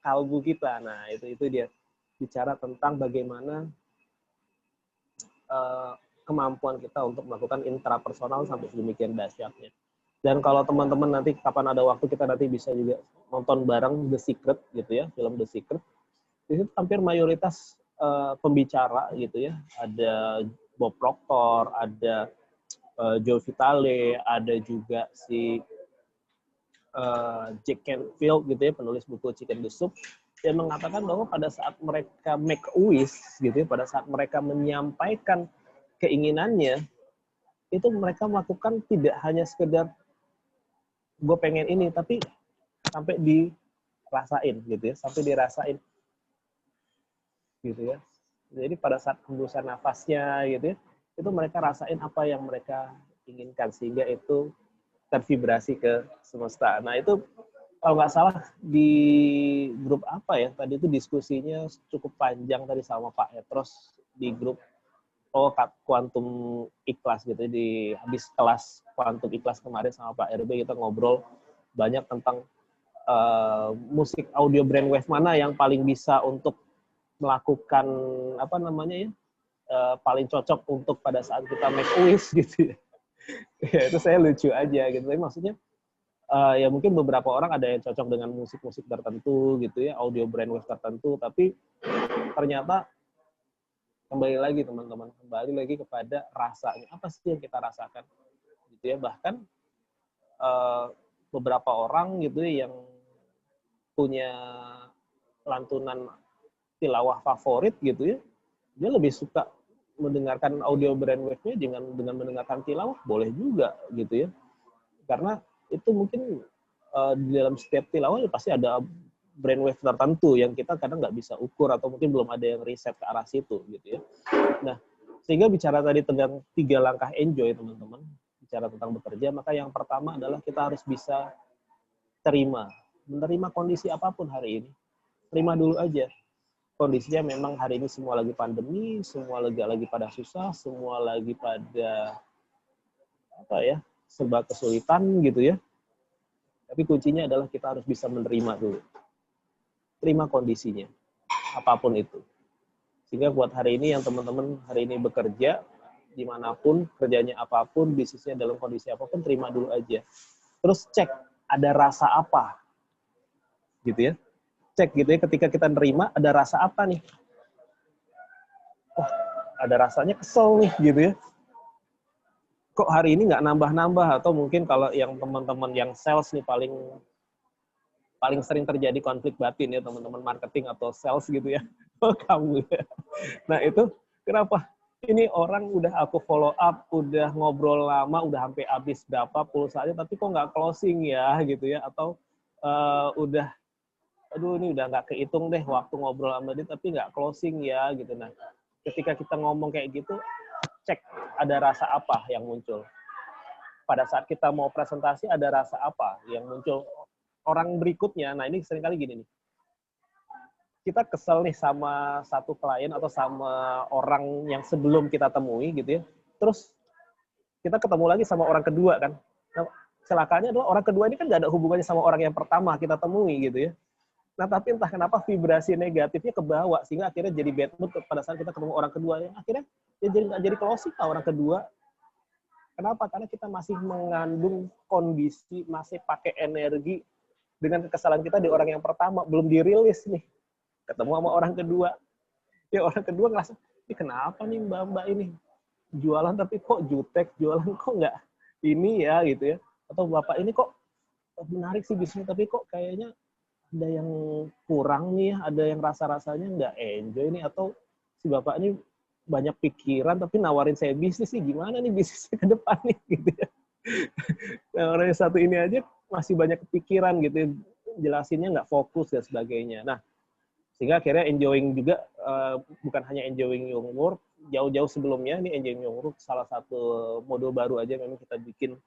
kalbu kita. Nah, itu dia. Bicara tentang bagaimana kemampuan kita untuk melakukan intrapersonal sampai sedemikian dahsyatnya. Dan kalau teman-teman nanti kapan ada waktu, kita nanti bisa juga nonton bareng The Secret gitu ya, film The Secret. Di situ hampir mayoritas pembicara gitu ya. Ada Bob Proctor, ada Joe Vitale, ada juga si Jack Canfield gitu ya, penulis buku Chicken the Soup, yang mengatakan bahwa pada saat mereka make a wish gitu ya, pada saat mereka menyampaikan keinginannya, itu mereka melakukan tidak hanya sekedar gue pengen ini, tapi sampai dirasain gitu ya, sampai dirasain gitu ya. Jadi pada saat hembusan nafasnya gitu ya, itu mereka rasain apa yang mereka inginkan, sehingga itu tervibrasi ke semesta. Nah itu kalau nggak salah di grup apa ya, tadi itu diskusinya cukup panjang tadi sama Pak Etros di grup Kuantum Ikhlas gitu. Di habis kelas Kuantum Ikhlas kemarin sama Pak RB kita ngobrol banyak tentang musik audio brainwave mana yang paling bisa untuk melakukan paling cocok untuk pada saat kita make a wish gitu ya. Ya itu saya lucu aja gitu. Tapi maksudnya ya mungkin beberapa orang ada yang cocok dengan musik-musik tertentu gitu ya, audio brainwave tertentu, tapi ternyata kembali lagi teman-teman, kembali lagi kepada rasanya, apa sih yang kita rasakan gitu ya. Bahkan beberapa orang gitu yang punya lantunan tilawah favorit gitu ya, dia lebih suka mendengarkan audio brainwave-nya dengan mendengarkan tilawah, boleh juga gitu ya. Karena itu mungkin di dalam setiap tilawah ya pasti ada brainwave tertentu yang kita kadang nggak bisa ukur atau mungkin belum ada yang riset ke arah situ gitu ya. Nah, sehingga bicara tadi tentang 3 langkah enjoy teman-teman, bicara tentang bekerja, maka yang pertama adalah kita harus bisa menerima kondisi apapun hari ini. Terima dulu aja. Kondisinya memang hari ini semua lagi pandemi, semua lagi pada susah, semua lagi pada serba kesulitan gitu ya. Tapi kuncinya adalah kita harus bisa menerima dulu. Terima kondisinya, apapun itu. Sehingga buat hari ini yang teman-teman hari ini bekerja, dimanapun, kerjanya apapun, bisnisnya dalam kondisi apapun, terima dulu aja. Terus cek, ada rasa apa? Gitu ya. Cek gitu ya, ketika kita nerima, ada rasa apa nih? Wah, ada rasanya kesel nih, gitu ya. Kok hari ini nggak nambah-nambah? Atau mungkin kalau yang teman-teman yang sales nih paling sering terjadi konflik batin ya, teman-teman marketing atau sales gitu ya. Oh, kamu ya. Nah itu, kenapa? Ini orang udah aku follow up, udah ngobrol lama, udah sampai habis berapa pulsanya, tapi kok nggak closing ya, gitu ya. Atau aduh ini udah nggak kehitung deh waktu ngobrol sama dia tapi nggak closing ya gitu. Nah ketika kita ngomong kayak gitu, cek ada rasa apa yang muncul. Pada saat kita mau presentasi ada rasa apa yang muncul orang berikutnya. Nah ini seringkali gini nih, kita kesel nih sama satu klien atau sama orang yang sebelum kita temui gitu ya, terus kita ketemu lagi sama orang kedua kan. Nah, celakanya adalah orang kedua ini kan nggak ada hubungannya sama orang yang pertama kita temui gitu ya. Nah, tapi entah kenapa vibrasi negatifnya kebawa, sehingga akhirnya jadi bad mood pada saat kita ketemu orang kedua. Yang akhirnya ya jadi nggak jadi closing lah orang kedua. Kenapa? Karena kita masih mengandung kondisi, masih pakai energi dengan kekesalan kita di orang yang pertama. Belum dirilis nih. Ketemu sama orang kedua. Ya orang kedua ngerasa, ini kenapa nih mbak-mbak ini? Jualan tapi kok jutek, jualan kok nggak ini ya gitu ya. Atau bapak ini kok menarik sih bisnisnya, tapi kok kayaknya ada yang kurang nih, ada yang rasa-rasanya nggak enjoy nih, atau si bapak ini banyak pikiran tapi nawarin saya bisnis nih, gimana nih bisnisnya ke depan nih gitu ya. Nah, orang yang satu ini aja masih banyak kepikiran gitu, jelasinnya nggak fokus dan sebagainya. Nah, sehingga akhirnya enjoying juga, bukan hanya enjoying your work, jauh-jauh sebelumnya ini enjoying your work salah satu modul baru aja memang kita bikin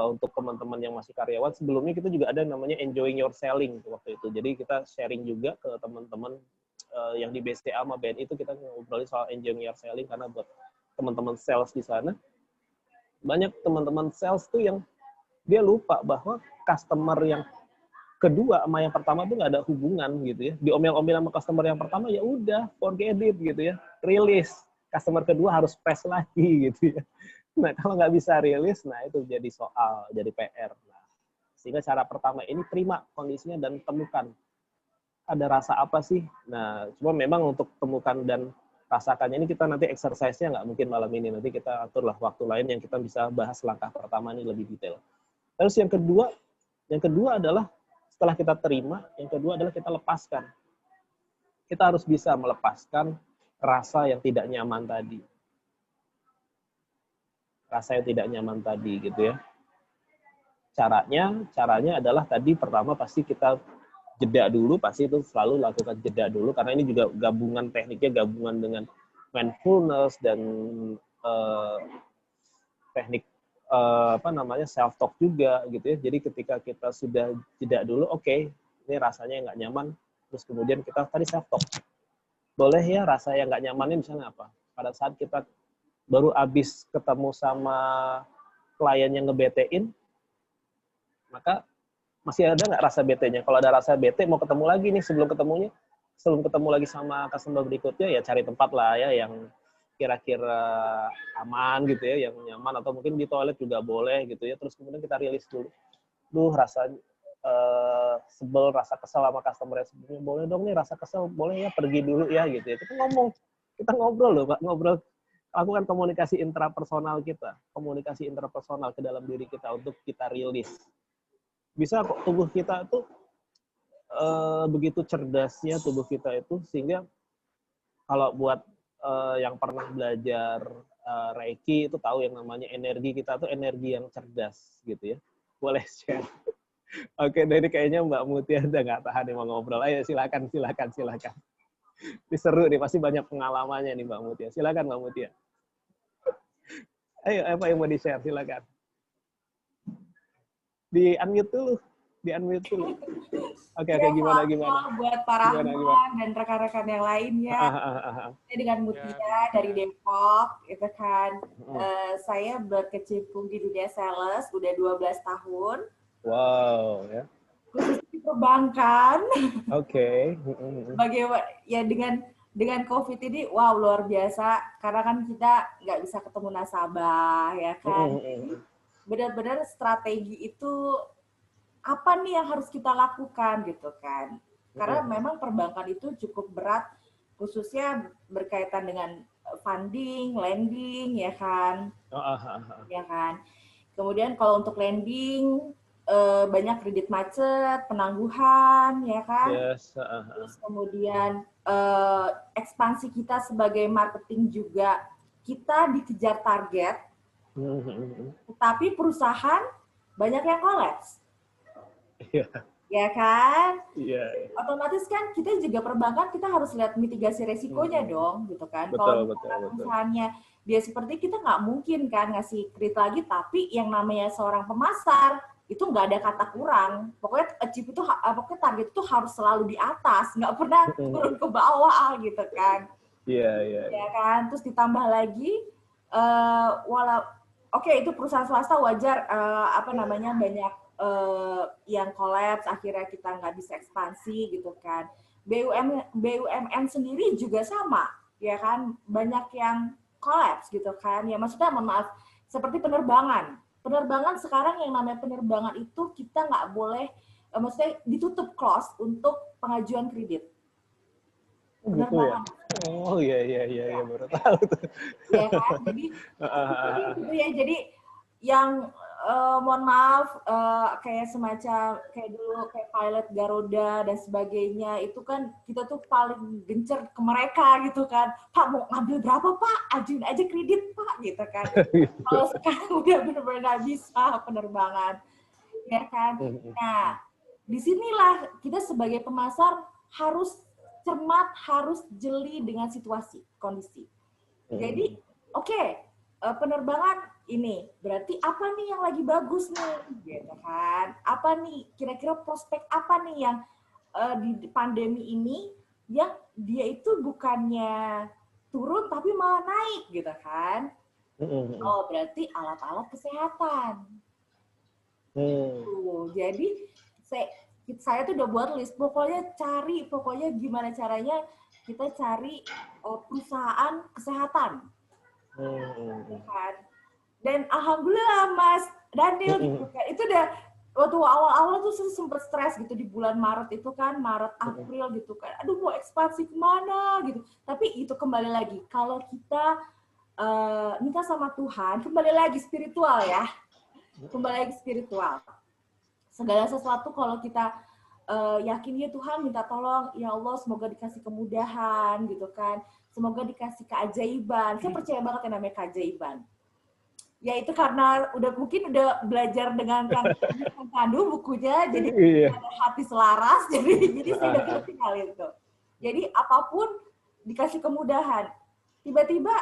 untuk teman-teman yang masih karyawan. Sebelumnya kita juga ada namanya enjoying your selling waktu itu. Jadi kita sharing juga ke teman-teman yang di BCA sama BNI itu, kita ngobrolin soal enjoying your selling, karena buat teman-teman sales di sana banyak teman-teman sales tuh yang dia lupa bahwa customer yang kedua sama yang pertama tuh nggak ada hubungan gitu ya. Diomel-omel sama customer yang pertama, ya udah forget it gitu ya, rilis. Customer kedua harus press lagi gitu ya. Nah, kalau nggak bisa rilis, nah itu jadi soal, jadi PR. Nah, sehingga cara pertama ini terima kondisinya dan temukan ada rasa apa sih. Nah, cuma memang untuk temukan dan rasakannya ini kita nanti exercise-nya nggak mungkin malam ini. Nanti kita aturlah waktu lain yang kita bisa bahas langkah pertama ini lebih detail. Terus yang kedua adalah setelah kita terima, yang kedua adalah kita lepaskan. Kita harus bisa melepaskan rasa yang tidak nyaman tadi. Rasa yang tidak nyaman tadi gitu ya. Caranya adalah tadi pertama pasti kita jeda dulu, pasti itu selalu lakukan jeda dulu, karena ini juga gabungan tekniknya, gabungan dengan mindfulness dan teknik self talk juga gitu ya. Jadi ketika kita sudah jeda dulu, oke, ini rasanya nggak nyaman, terus kemudian kita tadi self talk. Boleh ya rasa yang nggak nyamannya misalnya apa? Pada saat kita baru habis ketemu sama klien yang ngebetein, maka masih ada nggak rasa bete-nya? Kalau ada rasa bete, mau ketemu lagi nih, sebelum ketemu lagi sama customer berikutnya, ya cari tempat lah ya yang kira-kira aman gitu ya, yang nyaman, atau mungkin di toilet juga boleh gitu ya. Terus kemudian kita rilis dulu. Rasa sebel, rasa kesel sama customer sebelumnya, boleh dong nih rasa kesel, boleh ya pergi dulu ya gitu ya. Kita ngobrol loh Pak, lakukan komunikasi intrapersonal kita, komunikasi intrapersonal ke dalam diri kita untuk kita rilis. Bisa kok tubuh kita itu begitu cerdasnya tubuh kita itu, sehingga kalau buat yang pernah belajar Reiki itu tahu yang namanya energi kita tuh energi yang cerdas gitu ya. Boleh share. Oke, dari kayaknya Mbak Mutia udah nggak tahan nih mau ngobrol. Ayo silakan. Ini seru nih, pasti banyak pengalamannya nih Mbak Mutia. Silakan Mbak Mutia. Ayo, apa yang mau di-share? Silakan. Di-unmute dulu. Oke, gimana? Buat para Rahman dan rekan-rekan yang lainnya. Saya dengan Mutia dari Depok, itu kan. Saya berkecimpung di dunia sales udah 12 tahun. Wow, ya. Khusus di perbankan. Oke. Bagaimana ya dengan COVID ini, wow luar biasa, karena kan kita nggak bisa ketemu nasabah ya kan. Benar-benar strategi itu apa nih yang harus kita lakukan gitu kan. Karena memang perbankan itu cukup berat, khususnya berkaitan dengan funding, lending ya kan. Ya kan. Kemudian kalau untuk lending banyak kredit macet, penangguhan, ya kan? Yes. Terus kemudian ekspansi kita sebagai marketing juga, kita dikejar target, tapi perusahaan banyak yang kolaps. Ya kan? Otomatis kan kita juga perbankan, kita harus lihat mitigasi resikonya dong, gitu kan? Kalau perusahaannya dia seperti, kita nggak mungkin kan ngasih kredit lagi, tapi yang namanya seorang pemasar, itu nggak ada kata kurang. Pokoknya achieve itu, pokoknya target itu harus selalu di atas, nggak pernah turun ke bawah gitu kan. Iya. Ya kan. Terus ditambah lagi, oke, itu perusahaan swasta wajar banyak yang kolaps, akhirnya kita nggak bisa ekspansi gitu kan. BUMN sendiri juga sama, ya kan, banyak yang kolaps gitu kan. Ya maksudnya mohon maaf, seperti penerbangan. Penerbangan sekarang yang namanya penerbangan itu kita nggak boleh, maksudnya ditutup close untuk pengajuan kredit. Gitu ya? Oh iya baru tahu tuh. Ya kan, jadi yang mohon maaf kayak semacam kayak dulu kayak pilot Garuda dan sebagainya itu kan kita tuh paling gencer ke mereka gitu kan, Pak mau ngambil berapa Pak, ajuin aja kredit Pak gitu kan. Kalau sekarang udah benar-benar nggak bisa penerbangan, ya kan. Nah disinilah kita sebagai pemasar harus cermat, harus jeli dengan situasi kondisi. Jadi oke, penerbangan ini berarti apa nih yang lagi bagus nih, gitu kan? Apa nih kira-kira prospek apa nih yang di pandemi ini yang dia itu bukannya turun tapi malah naik, gitu kan? Oh berarti alat-alat kesehatan. Jadi saya tuh udah buat list, pokoknya gimana caranya kita cari perusahaan kesehatan. Kan? Dan alhamdulillah Mas Daniel gitu kan, itu udah waktu awal-awal tuh saya sempat stres gitu di bulan Maret itu kan, Maret April gitu kan, aduh mau ekspansi kemana gitu. Tapi itu kembali lagi, kalau kita minta sama Tuhan, kembali lagi spiritual ya, segala sesuatu kalau kita yakin ya Tuhan, minta tolong ya Allah semoga dikasih kemudahan gitu kan, semoga dikasih keajaiban. Saya percaya banget yang namanya keajaiban. Ya itu karena mungkin udah belajar dengan Kang Pandu bukunya, jadi ada hati selaras, jadi saya udah ngerti hal itu. Jadi apapun dikasih kemudahan. Tiba-tiba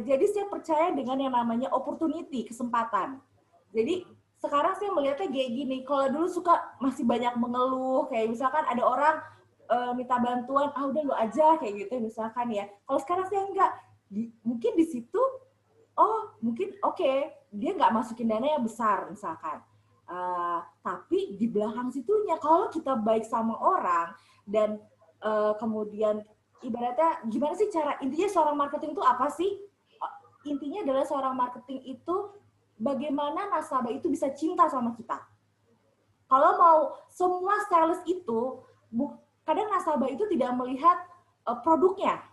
jadi saya percaya dengan yang namanya opportunity, kesempatan. Jadi sekarang saya melihatnya kayak gini, kalau dulu masih banyak mengeluh, kayak misalkan ada orang minta bantuan, udah lu aja, kayak gitu misalkan ya. Kalau sekarang saya enggak, mungkin di situ, mungkin dia nggak masukin dana yang besar misalkan. Tapi di belakang situnya, kalau kita baik sama orang, dan kemudian ibaratnya, gimana sih intinya seorang marketing itu apa sih? Intinya adalah seorang marketing itu bagaimana nasabah itu bisa cinta sama kita. Kalau mau semua sales itu, kadang nasabah itu tidak melihat produknya.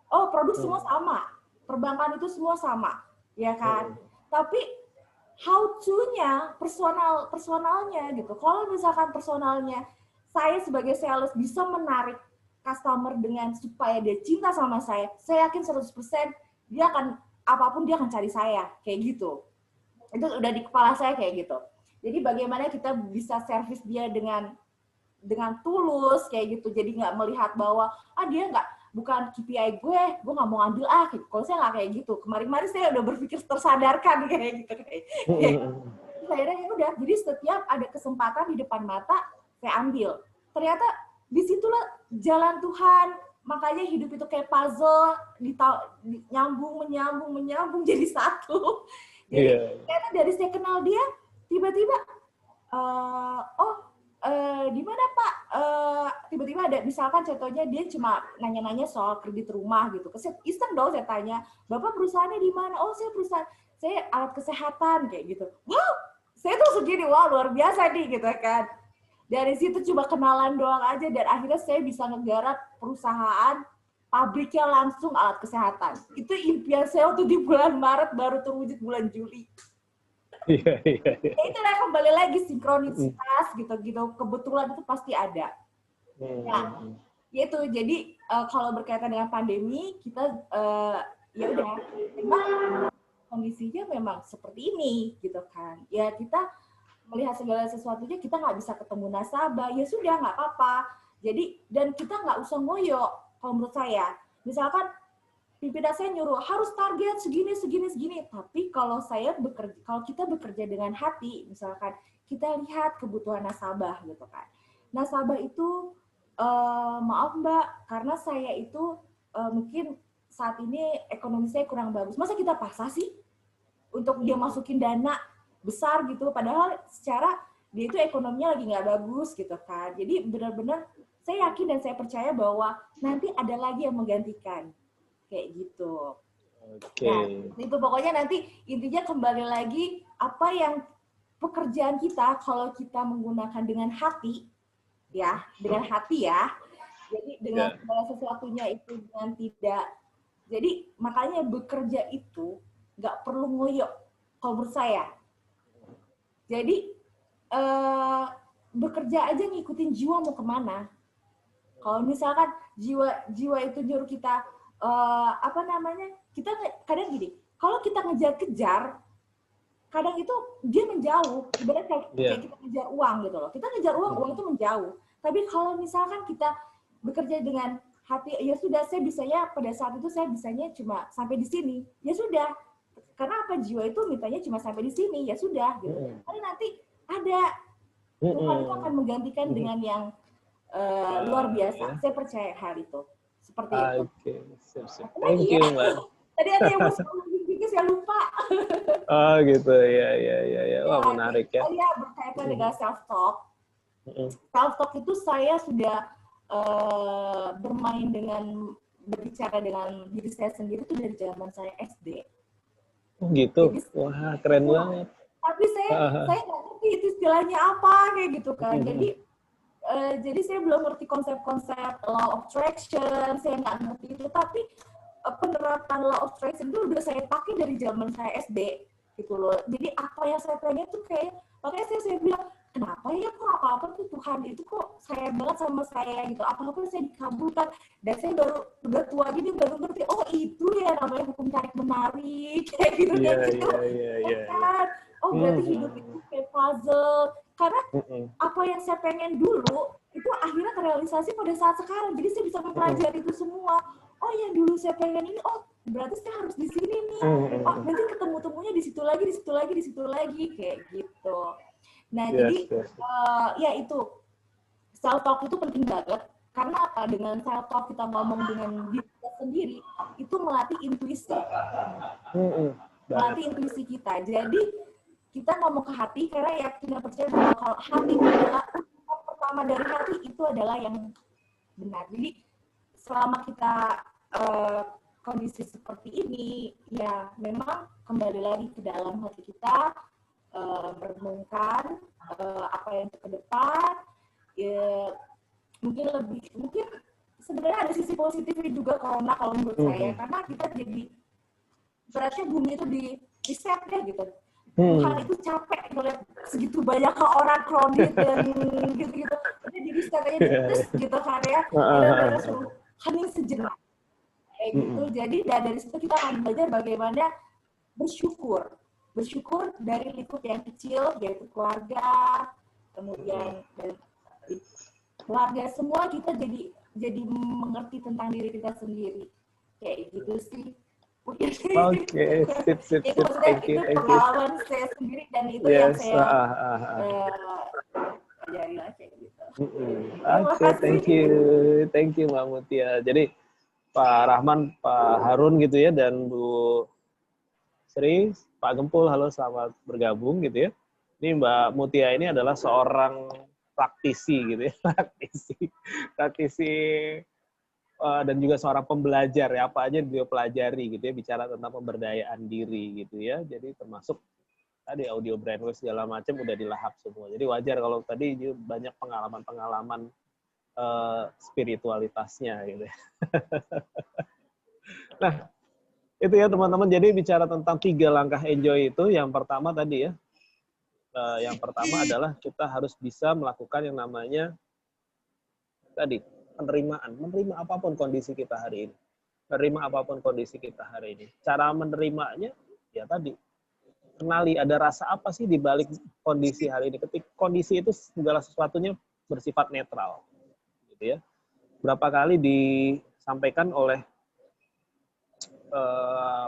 Produk semua sama, perbankan itu semua sama, ya kan? Tapi how to-nya, personalnya gitu. Kalau misalkan personalnya, saya sebagai sales bisa menarik customer dengan supaya dia cinta sama saya yakin 100% dia akan apapun dia akan cari saya, kayak gitu. Itu udah di kepala saya kayak gitu. Jadi bagaimana kita bisa servis dia dengan tulus kayak gitu. Jadi nggak melihat bahwa dia bukan KPI gue nggak mau ambil Kalau saya nggak kayak gitu. Kemarin saya udah berpikir tersadarkan kayak gitu. Akhirnya ya udah. Jadi setiap ada kesempatan di depan mata saya ambil. Ternyata disitulah jalan Tuhan. Makanya hidup itu kayak puzzle, menyambung jadi satu. Jadi ternyata dari saya kenal dia, tiba-tiba, di mana Pak? Tiba-tiba ada, misalkan contohnya dia cuma nanya-nanya soal kredit rumah gitu. Iseng dong saya tanya, Bapak perusahaannya di mana? Saya alat kesehatan kayak gitu. Wow, saya tuh segini, wow luar biasa nih gitu kan. Dari situ cuma kenalan doang aja, dan akhirnya saya bisa ngegarap perusahaan pabriknya langsung alat kesehatan. Itu impian saya waktu di bulan Maret, baru terwujud bulan Juli. Iya. Itulah kembali lagi sinkronisitas gitu. Kebetulan itu pasti ada. Nah, itu jadi kalau berkaitan dengan pandemi, kita ya udah, memang kondisinya memang seperti ini gitu kan. Ya kita melihat segala sesuatunya, kita nggak bisa ketemu nasabah, ya sudah nggak apa-apa. Jadi dan kita nggak usah ngoyo. Kalau menurut saya, misalkan pimpinan saya nyuruh harus target segini, tapi kalau kita bekerja dengan hati, misalkan kita lihat kebutuhan nasabah gitu kan. Nasabah itu maaf Mbak, karena saya itu mungkin saat ini ekonomi saya kurang bagus. Masa kita paksa sih? untuk dia masukin dana besar gitu, padahal secara dia itu ekonominya lagi nggak bagus gitu kan. Jadi benar-benar saya yakin dan saya percaya bahwa nanti ada lagi yang menggantikan kayak gitu. Nah, itu pokoknya nanti intinya kembali lagi apa yang pekerjaan kita kalau kita menggunakan dengan hati, ya, dengan hati ya. Jadi dengan segala sesuatunya itu dengan tidak. Jadi makanya bekerja itu nggak perlu ngoyo kalau menurut saya. Jadi bekerja aja ngikutin jiwa mau kemana. Kalau misalkan jiwa itu nyuruh kita kita kadang gini, kalau kita ngejar-kejar, kadang itu dia menjauh. Ibaratnya kayak kita ngejar uang gitu loh. Kita ngejar uang itu menjauh. Tapi kalau misalkan kita bekerja dengan hati, ya sudah, saya bisanya pada saat itu saya bisanya cuma sampai di sini. Ya sudah. Karena apa, jiwa itu mintanya cuma sampai di sini, ya sudah gitu. Karena nanti ada Tuhan itu akan menggantikan dengan yang luar biasa. Saya percaya hal itu. Seperti itu. Oke, siap. Thank you, Mbak. Tadi ada yang mau ngomongin, saya lupa. Oh gitu, ya. Wah, menarik ya. Saya berkaitan dengan self-talk. Self-talk itu saya sudah berbicara dengan diri saya sendiri itu dari zaman saya SD. Gitu. Jadi, wah, keren banget. Tapi saya nggak ngerti itu istilahnya apa kayak gitu kan. Jadi saya belum ngerti konsep-konsep law of attraction, saya nggak ngerti itu. Tapi penerapan law of attraction itu udah saya pakai dari zaman saya SD gitu loh. Jadi apa yang saya pengen tuh kayak, makanya saya bilang, kenapa ya kok apa-apa tuh Tuhan itu kok sayang banget sama saya gitu, apa-apa saya dikabulkan. Dan saya baru udah tua gini baru ngerti, oh itu ya namanya hukum tarik menarik kayak gitu. Kan? Oh berarti hidup itu kayak puzzle. Karena apa yang saya pengen dulu itu akhirnya terrealisasi pada saat sekarang. Jadi saya bisa mempelajari itu semua. Oh yang dulu saya pengen ini, oh berarti saya harus di sini nih. Oh nanti ketemu-temunya di situ lagi kayak gitu. Nah, jadi ya itu self talk itu penting banget karena apa? Dengan self talk kita ngomong dengan diri kita sendiri itu melatih intuisi. Melatih intuisi kita. Jadi kita ngomong ke hati karena yakin dan percaya bahwa kalau hati adalah pertama dari hati itu adalah yang benar. Jadi selama kita kondisi seperti ini, ya memang kembali lagi ke dalam hati kita. Merenungkan apa yang ke depan, ya, mungkin sebenarnya ada sisi positifnya juga kalau menurut saya, karena kita jadi berarti bumi itu di set ya gitu. Tuhan itu capek ngeliat segitu banyak orang kronik dan gitu-gitu, jadi set aja terus gitu kan ya, hanya sejenak kayak gitu. Jadi dari situ kita akan belajar bagaimana bersyukur dari lingkup yang kecil, yaitu keluarga, kemudian dari keluarga semua kita jadi mengerti tentang diri kita sendiri, kayak gitu sih. Oke, sip. Thank you. Pengalaman saya sendiri dan itu yang saya pelajari lah kayak gitu. Oke, thank you Mbak Mutia. Jadi Pak Rahman, Pak Harun gitu ya, dan Bu Sri, Pak Gempul, halo, selamat bergabung gitu ya. Ini Mbak Mutia ini adalah seorang praktisi gitu ya, praktisi dan juga seorang pembelajar ya, apa aja beliau pelajari gitu ya, bicara tentang pemberdayaan diri gitu ya. Jadi termasuk tadi audio brainwaves segala macam udah dilahap semua. Jadi wajar kalau tadi banyak pengalaman-pengalaman spiritualitasnya gitu ya. Nah, itu ya teman-teman, jadi bicara tentang 3 langkah enjoy itu, yang pertama tadi ya, yang pertama adalah kita harus bisa melakukan yang namanya tadi, menerima apapun kondisi kita hari ini. Menerima apapun kondisi kita hari ini. Cara menerimanya, ya tadi, kenali ada rasa apa sih di balik kondisi hari ini. Ketika kondisi itu segala sesuatunya bersifat netral. Gitu ya. Berapa kali disampaikan oleh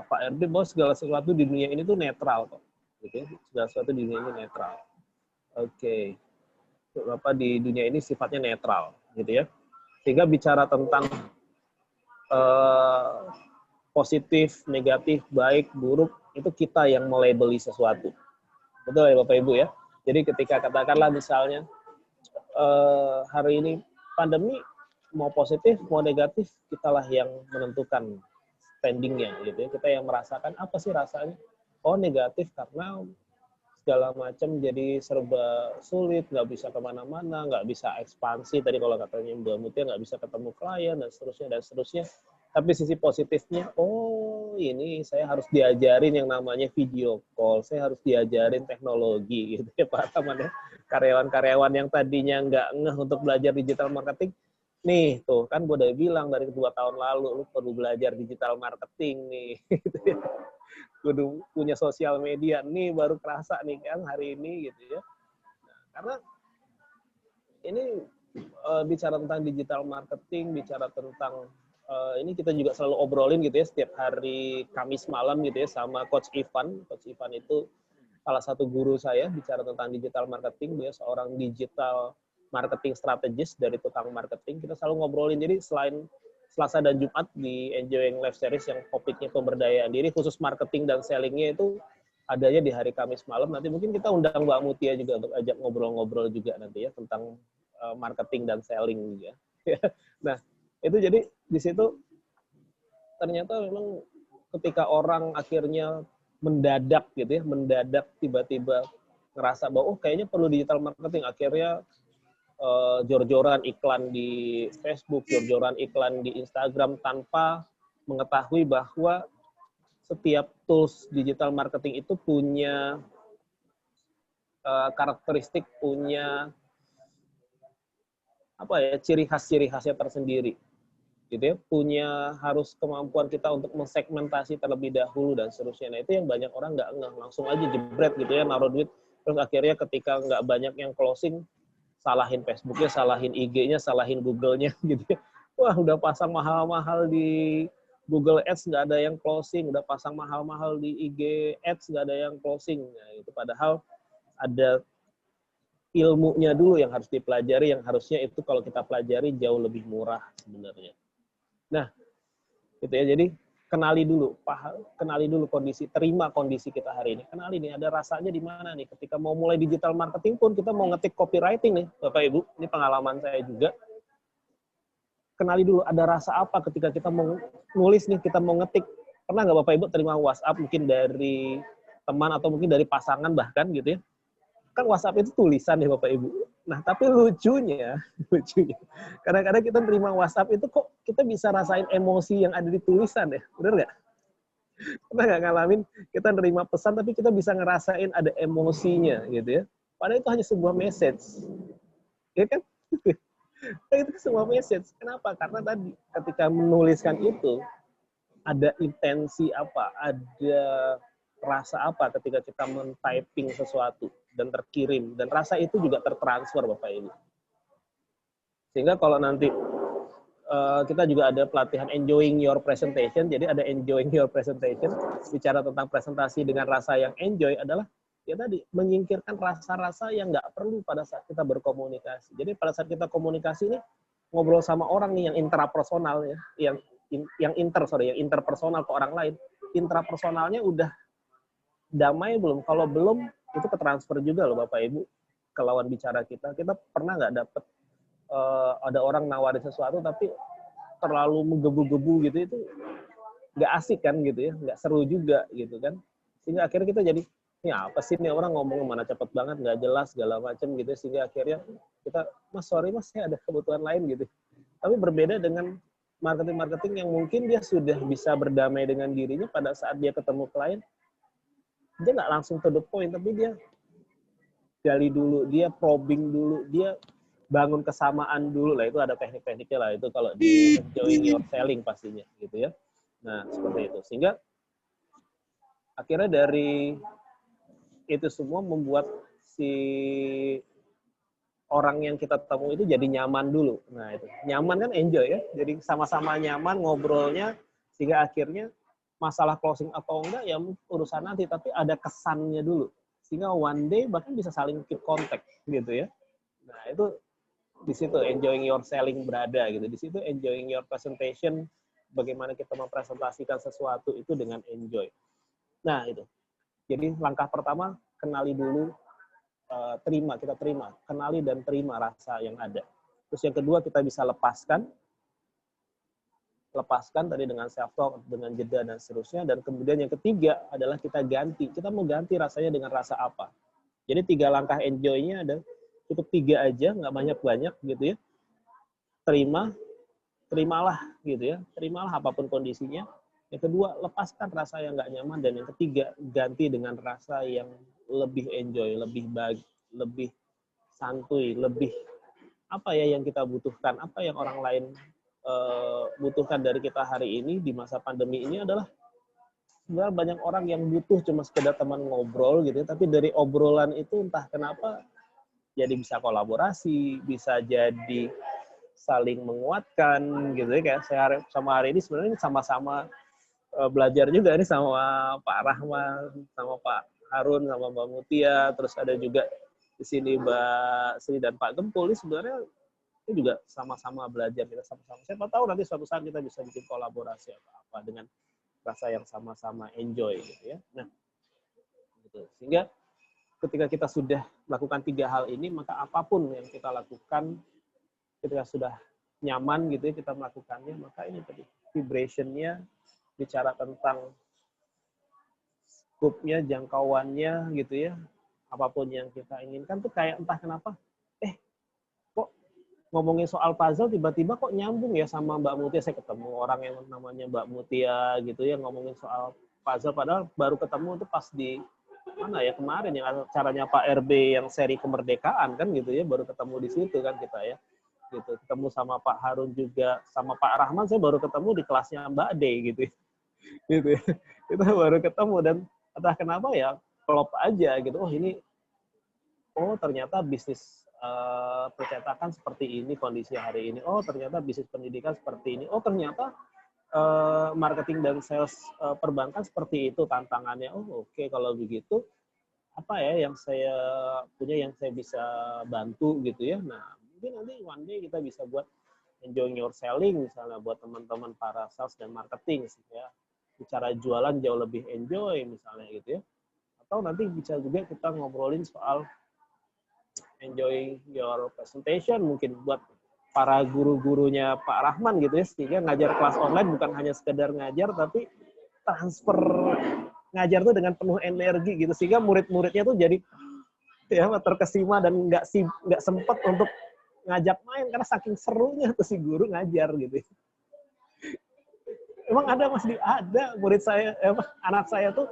Pak Erwin bahwa segala sesuatu di dunia ini tuh netral kok, gitu ya. Segala sesuatu di dunia ini netral. Oke. Beberapa di dunia ini sifatnya netral, gitu ya. Sehingga bicara tentang positif, negatif, baik, buruk, itu kita yang melabeli sesuatu. Betul ya Bapak Ibu ya. Jadi ketika katakanlah misalnya hari ini pandemi mau positif mau negatif, kitalah yang menentukan spendingnya gitu ya. Kita yang merasakan apa sih rasanya. Oh negatif karena segala macam jadi serba sulit, nggak bisa kemana-mana, nggak bisa ekspansi. Tadi kalau katanya Mbak Mutia nggak bisa ketemu klien dan seterusnya dan seterusnya. Tapi sisi positifnya, oh ini saya harus diajarin yang namanya video call, saya harus diajarin teknologi gitu ya Pak Rahman ya. Karyawan-karyawan yang tadinya nggak ngeh untuk belajar digital marketing, nih tuh kan gue udah bilang dari 2 tahun lalu lu perlu belajar digital marketing nih. Gitu ya. Kudu punya sosial media nih baru kerasa nih kan hari ini gitu ya. Nah, karena ini bicara tentang digital marketing, bicara tentang ini kita juga selalu obrolin gitu ya setiap hari Kamis malam gitu ya sama Coach Ivan. Coach Ivan itu salah satu guru saya bicara tentang digital marketing. Dia seorang digital marketing strategist dari tukang marketing. Kita selalu ngobrolin. Jadi selain Selasa dan Jumat di Enjoying Life Series yang topiknya pemberdayaan diri, khusus marketing dan sellingnya itu adanya di hari Kamis malam. Nanti mungkin kita undang Mbak Mutia juga untuk ajak ngobrol-ngobrol juga nanti ya tentang marketing dan selling ya. Nah, itu jadi di situ ternyata memang ketika orang akhirnya mendadak gitu ya, mendadak tiba-tiba ngerasa bahwa oh kayaknya perlu digital marketing, akhirnya jor-joran iklan di Facebook, jor-joran iklan di Instagram tanpa mengetahui bahwa setiap tools digital marketing itu punya karakteristik, punya apa ya, ciri khasnya tersendiri. Gitu ya, punya harus kemampuan kita untuk mensegmentasi terlebih dahulu dan seterusnya. Nah, itu yang banyak orang nggak ngeh, langsung aja jebret gitu ya, naruh duit, terus akhirnya ketika nggak banyak yang closing, salahin Facebook-nya, salahin IG-nya, salahin Google-nya gitu ya. Wah, udah pasang mahal-mahal di Google Ads, nggak ada yang closing. Udah pasang mahal-mahal di IG Ads, nggak ada yang closing. Nah, itu padahal ada ilmunya dulu yang harus dipelajari, yang harusnya itu kalau kita pelajari jauh lebih murah sebenarnya. Nah, gitu ya. Jadi kenali dulu kondisi, terima kondisi kita hari ini. Kenali nih, ada rasanya di mana nih. Ketika mau mulai digital marketing pun, kita mau ngetik copywriting nih, Bapak Ibu. Ini pengalaman saya juga. Kenali dulu, ada rasa apa ketika kita mau nulis nih, kita mau ngetik. Pernah nggak Bapak Ibu terima WhatsApp mungkin dari teman atau mungkin dari pasangan bahkan gitu ya. Kan WhatsApp itu tulisan ya Bapak Ibu. Nah, tapi lucunya, kadang-kadang kita terima WhatsApp itu kok kita bisa rasain emosi yang ada di tulisan ya, bener nggak? Kita nggak ngalamin, kita nerima pesan tapi kita bisa ngerasain ada emosinya gitu ya. Padahal itu hanya sebuah message, ya kan? Itu sebuah message. Kenapa? Karena tadi ketika menuliskan itu ada intensi apa, ada rasa apa ketika kita men-typing sesuatu dan terkirim, dan rasa itu juga tertransfer Bapak Ibu. Sehingga kalau nanti kita juga ada pelatihan enjoying your presentation, jadi ada enjoying your presentation, bicara tentang presentasi dengan rasa yang enjoy adalah ya tadi menyingkirkan rasa-rasa yang nggak perlu pada saat kita berkomunikasi. Jadi pada saat kita komunikasi ini ngobrol sama orang nih yang intrapersonal ya, yang interpersonal ke orang lain, intrapersonalnya udah damai belum? Kalau belum, itu ketransfer juga loh Bapak Ibu ke lawan bicara kita. Kita pernah nggak dapet ada orang nawarin sesuatu tapi terlalu menggebu-gebu gitu, itu nggak asik kan gitu ya, nggak seru juga gitu kan. Sehingga akhirnya kita jadi, ini apa sih nih orang ngomong mana cepet banget, nggak jelas segala macam gitu. Sehingga akhirnya kita, mas sorry mas saya ada kebutuhan lain gitu. Tapi berbeda dengan marketing-marketing yang mungkin dia sudah bisa berdamai dengan dirinya pada saat dia ketemu klien. Dia nggak langsung to the point, tapi dia gali dulu, dia probing dulu, dia bangun kesamaan dulu lah. Itu ada teknik-tekniknya lah, itu kalau di enjoying your selling pastinya gitu ya. Nah seperti itu, sehingga akhirnya dari itu semua membuat si orang yang kita temui itu jadi nyaman dulu. Nah itu nyaman kan, enjoy ya, jadi sama-sama nyaman ngobrolnya, sehingga akhirnya masalah closing atau enggak ya urusan nanti, tapi ada kesannya dulu. Sehingga one day bahkan bisa saling keep contact gitu ya. Nah, itu di situ enjoying your selling berada gitu. Di situ enjoying your presentation, bagaimana kita mempresentasikan sesuatu itu dengan enjoy. Nah, itu. Jadi langkah pertama, kenali dulu, kita terima. Kenali dan terima rasa yang ada. Terus yang kedua, kita bisa lepaskan tadi dengan self-talk, dengan jeda, dan seterusnya. Dan kemudian yang ketiga adalah kita ganti. Kita mau ganti rasanya dengan rasa apa. Jadi 3 langkah enjoy-nya ada, cukup 3 aja, nggak banyak-banyak gitu ya. Terimalah gitu ya. Terimalah apapun kondisinya. Yang kedua, lepaskan rasa yang nggak nyaman. Dan yang ketiga, ganti dengan rasa yang lebih enjoy, lebih baik, lebih santuy, lebih apa ya yang kita butuhkan, apa yang orang lain butuhkan dari kita hari ini di masa pandemi ini adalah sebenarnya banyak orang yang butuh cuma sekedar teman ngobrol gitu ya, tapi dari obrolan itu entah kenapa jadi bisa kolaborasi, bisa jadi saling menguatkan gitu ya. Kayak saya sama hari ini sebenarnya sama-sama belajar juga nih sama Pak Rahman, sama Pak Harun, sama Mbak Mutia, terus ada juga di sini Mbak Sri dan Pak Gempul. Ini sebenarnya ini juga sama-sama belajar, kita sama-sama. Siapa tahu nanti suatu saat kita bisa bikin kolaborasi apa dengan rasa yang sama-sama enjoy gitu ya. Nah, gitu. Sehingga ketika kita sudah melakukan 3 hal ini, maka apapun yang kita lakukan ketika sudah nyaman gitu ya kita melakukannya, maka ini tadi vibration-nya bicara tentang scope-nya, jangkauannya gitu ya. Apapun yang kita inginkan tuh kayak entah kenapa, kok ngomongin soal puzzle tiba-tiba kok nyambung ya sama Mbak Mutia. Saya ketemu orang yang namanya Mbak Mutia gitu ya, ngomongin soal puzzle, padahal baru ketemu tuh pas di mana ya kemarin yang acaranya Pak RB yang seri kemerdekaan kan gitu ya, baru ketemu di situ kan kita ya. Gitu. Ketemu sama Pak Harun juga, sama Pak Rahman saya baru ketemu di kelasnya Mbak D gitu. Gitu ya. Kita baru ketemu dan entah kenapa ya klop aja gitu. Oh ternyata bisnis percetakan seperti ini kondisi hari ini. Oh ternyata bisnis pendidikan seperti ini. Oh ternyata marketing dan sales perbankan seperti itu tantangannya. Oh oke, kalau begitu apa ya yang saya punya yang saya bisa bantu gitu ya. Nah mungkin nanti one day kita bisa buat enjoying your selling misalnya buat teman-teman para sales dan marketing ya. Bicara jualan jauh lebih enjoy misalnya gitu ya. Atau nanti bisa juga kita ngobrolin soal enjoying your presentation mungkin buat para guru-gurunya Pak Rahman gitu ya, sehingga ngajar kelas online bukan hanya sekedar ngajar tapi transfer ngajar tuh dengan penuh energi gitu, sehingga murid-muridnya tuh jadi ya terkesima dan nggak sempet untuk ngajak main karena saking serunya tuh si guru ngajar gitu. Emang ada Mas Di? Ada murid saya, anak saya tuh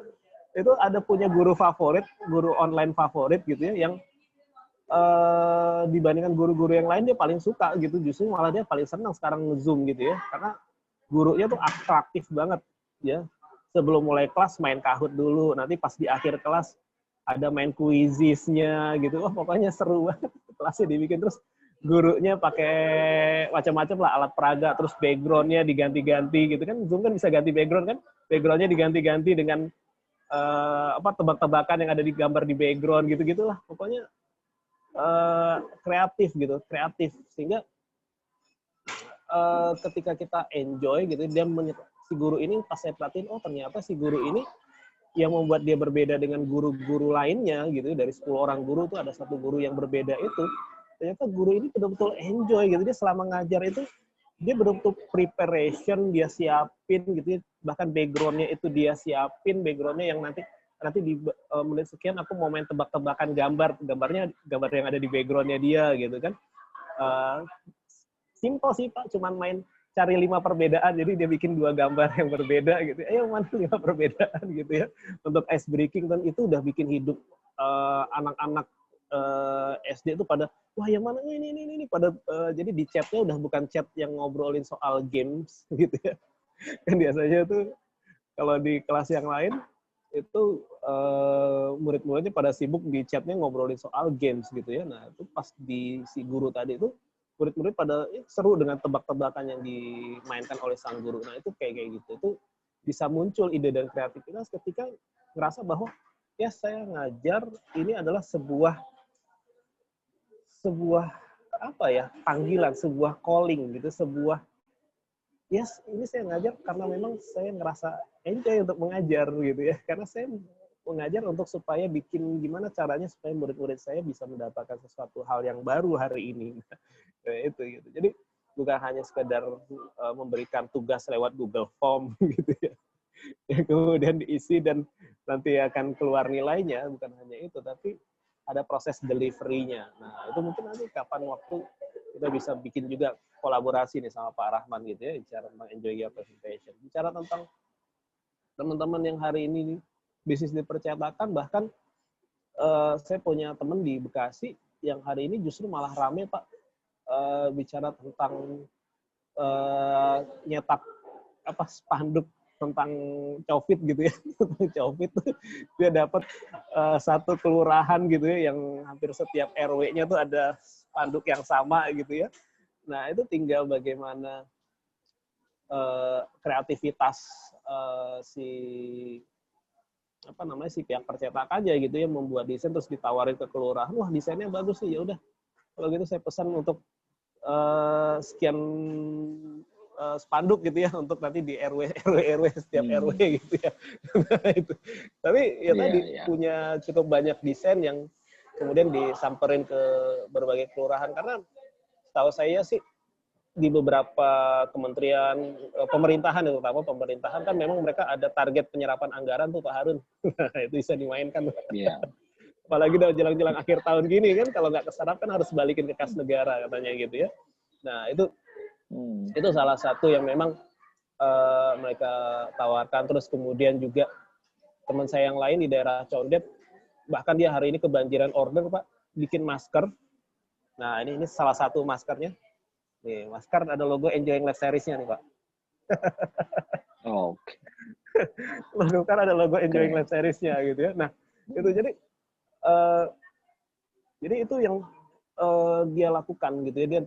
itu ada punya guru favorit, guru online favorit gitu ya, yang dibandingkan guru-guru yang lain dia paling suka gitu, justru malah dia paling senang sekarang nge-Zoom gitu ya, karena gurunya tuh atraktif banget ya. Sebelum mulai kelas main Kahoot dulu, nanti pas di akhir kelas ada main quizisnya gitu. Wah, pokoknya seru banget kelasnya dibikin, terus gurunya pakai macam-macam lah alat peraga, terus background-nya diganti-ganti gitu kan. Zoom kan bisa ganti background kan, background-nya diganti-ganti dengan tebak-tebakan yang ada di gambar di background gitu-gitulah. Pokoknya kreatif gitu, kreatif, sehingga ketika kita enjoy gitu, dia si guru ini pas saya perhatiin, oh ternyata si guru ini yang membuat dia berbeda dengan guru-guru lainnya gitu. Dari 10 orang guru tuh ada 1 guru yang berbeda itu. Ternyata guru ini betul-betul enjoy gitu. Dia selama ngajar itu dia betul-betul preparation, dia siapin gitu. Bahkan background-nya itu dia siapin, background-nya yang nanti di menit sekian aku mau main tebak-tebakan gambar yang ada di background-nya dia gitu kan. Simple sih Pak, cuman main cari 5 perbedaan, jadi dia bikin 2 gambar yang berbeda gitu. Ayo mana 5 perbedaan gitu ya. Untuk ice breaking, dan itu udah bikin hidup anak-anak SD itu pada, wah yang mana ini pada, jadi di chatnya udah bukan chat yang ngobrolin soal games gitu ya. Kan biasanya tuh kalau di kelas yang lain, itu murid-muridnya pada sibuk di chatnya ngobrolin soal games gitu ya. Nah itu pas di si guru tadi itu, murid-murid pada seru dengan tebak-tebakan yang dimainkan oleh sang guru. Nah, itu kayak gitu. Itu bisa muncul ide dan kreativitas ketika ngerasa bahwa ya saya ngajar ini adalah sebuah apa ya, panggilan, sebuah calling gitu, sebuah yes, ini saya ngajar karena memang saya ngerasa enjoy untuk mengajar gitu ya. Karena saya mengajar untuk supaya bikin gimana caranya supaya murid-murid saya bisa mendapatkan sesuatu hal yang baru hari ini. Itu gitu. Jadi bukan hanya sekedar memberikan tugas lewat Google Form gitu ya. Yang kemudian diisi dan nanti akan keluar nilainya, bukan hanya itu, tapi ada proses delivery-nya. Nah, itu mungkin nanti kapan waktu kita bisa bikin juga kolaborasi nih sama Pak Rahman gitu ya, bicara tentang enjoy your presentation. Bicara tentang teman-teman yang hari ini bisnis di percetakan, bahkan saya punya teman di Bekasi yang hari ini justru malah rame Pak, bicara tentang nyetak spanduk tentang COVID gitu ya, tentang COVID tuh dia dapat satu kelurahan gitu ya yang hampir setiap RW-nya tuh ada spanduk yang sama gitu ya. Nah itu tinggal bagaimana kreativitas si pihak percetakannya gitu ya, membuat desain terus ditawarin ke kelurahan, wah desainnya bagus sih, ya udah kalau gitu saya pesan untuk sekian spanduk gitu ya untuk nanti di RW setiap RW gitu ya. Itu. Tapi ya tadi punya cukup banyak desain yang kemudian disamperin ke berbagai kelurahan, karena setahu saya sih di beberapa kementerian pemerintahan, terutama pemerintahan kan memang mereka ada target penyerapan anggaran tuh Pak Harun. Itu bisa dimainkan. Yeah. Apalagi udah jelang-jelang akhir tahun gini kan, kalau nggak keserap kan harus balikin ke kas negara katanya gitu ya. Nah itu salah satu yang memang mereka tawarkan. Terus kemudian juga teman saya yang lain di daerah Condet, bahkan dia hari ini kebanjiran order Pak, bikin masker. Nah ini salah satu maskernya. Nih, masker ada logo Enjoying Life Series-nya nih Pak. Oke. Logo kan ada logo Enjoying Life Series-nya gitu ya. Nah itu jadi itu yang dia lakukan gitu ya, dia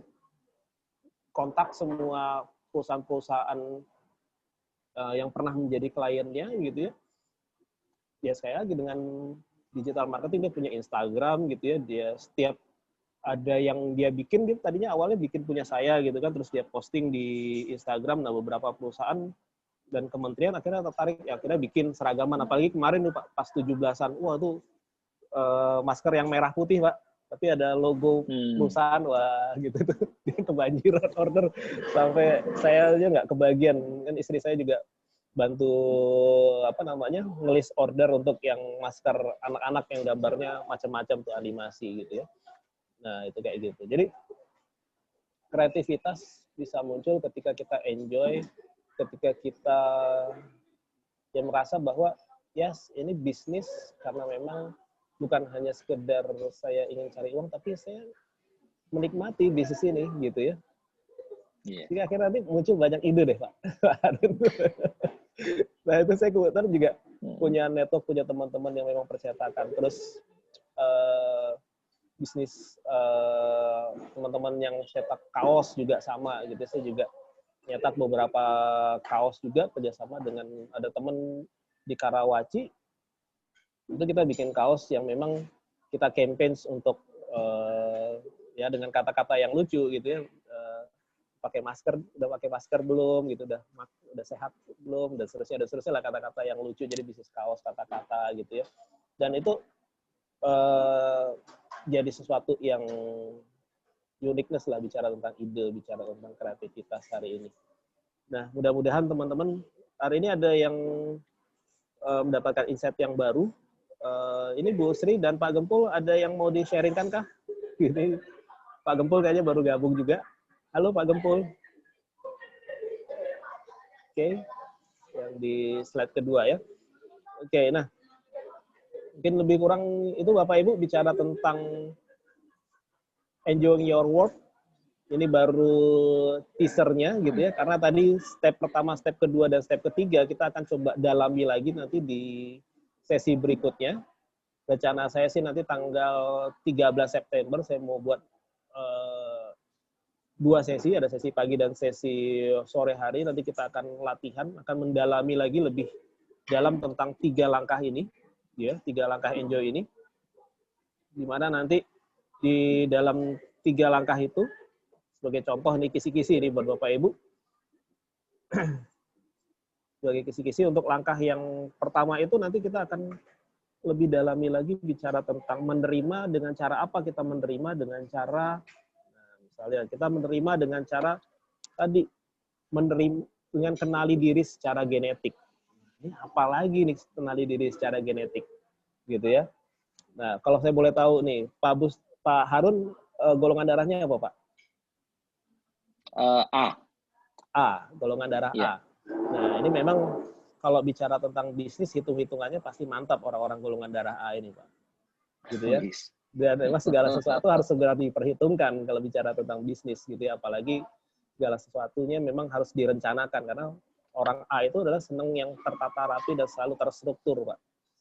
kontak semua perusahaan-perusahaan yang pernah menjadi kliennya gitu ya. Ya sekali lagi dengan digital marketing dia punya Instagram gitu ya, dia setiap ada yang dia bikin, dia tadinya awalnya bikin punya saya gitu kan, terus dia posting di Instagram. Nah beberapa perusahaan dan kementerian akhirnya tertarik, ya akhirnya bikin seragaman. Apalagi kemarin nih Pak, pas 17-an, wah tuh masker yang merah putih Pak, tapi ada logo perusahaan, wah gitu tuh dia kebanjiran order sampai saya aja nggak kebagian. Kan istri saya juga bantu ngelis order untuk yang masker anak-anak yang gambarnya macam-macam tuh animasi gitu ya. Nah itu kayak gitu. Jadi kreativitas bisa muncul ketika kita enjoy, ketika kita yang merasa bahwa yes ini bisnis karena memang bukan hanya sekedar saya ingin cari uang, tapi saya menikmati bisnis ini gitu ya. Yeah. Jadi akhirnya nanti muncul banyak ide deh Pak. Nah itu saya kebetulan juga punya network, punya teman-teman yang memang percetakan. Terus bisnis teman-teman yang cetak kaos juga sama gitu. Saya juga nyetak beberapa kaos juga kerjasama dengan ada teman di Karawaci. Itu kita bikin kaos yang memang kita campaign untuk ya dengan kata-kata yang lucu gitu ya, pakai masker, udah pakai masker belum gitu, udah sehat belum, dan seterusnya lah kata-kata yang lucu, jadi bisnis kaos kata-kata gitu ya. Dan itu jadi sesuatu yang uniqueness lah, bicara tentang ide, bicara tentang kreativitas hari ini. Nah mudah-mudahan teman-teman hari ini ada yang mendapatkan insight yang baru. Ini Bu Sri dan Pak Gempul ada yang mau di-sharingkan kah? Gini, Pak Gempul kayaknya baru gabung juga. Halo Pak Gempul. Oke, yang di slide kedua ya. Oke, nah mungkin lebih kurang itu Bapak Ibu bicara tentang enjoying your work. Ini baru teasernya gitu ya, karena tadi step pertama, step kedua, dan step ketiga kita akan coba dalami lagi nanti di sesi berikutnya. Rencana saya sih nanti tanggal 13 September saya mau buat 2 sesi, ada sesi pagi dan sesi sore hari. Nanti kita akan latihan, akan mendalami lagi lebih dalam tentang 3 langkah ini, ya, 3 langkah enjoy ini. Di mana nanti di dalam 3 langkah itu, sebagai contoh nih kisi-kisi nih buat Bapak Ibu, sebagai kisi-kisi untuk langkah yang pertama itu nanti kita akan lebih dalami lagi bicara tentang menerima dengan cara apa kita menerima dengan cara, nah, misalnya kita menerima dengan cara tadi menerima dengan kenali diri secara genetik. Ini apalagi nih kenali diri secara genetik, gitu ya. Nah, kalau saya boleh tahu nih, Pak Harun golongan darahnya apa, Pak? A. A, golongan darah Ya. A. Nah, ini memang kalau bicara tentang bisnis, hitung-hitungannya pasti mantap orang-orang golongan darah A ini, Pak. Gitu ya. Dan memang segala sesuatu harus segera diperhitungkan kalau bicara tentang bisnis, gitu ya. Apalagi segala sesuatunya memang harus direncanakan, karena orang A itu adalah senang yang tertata rapi dan selalu terstruktur, Pak.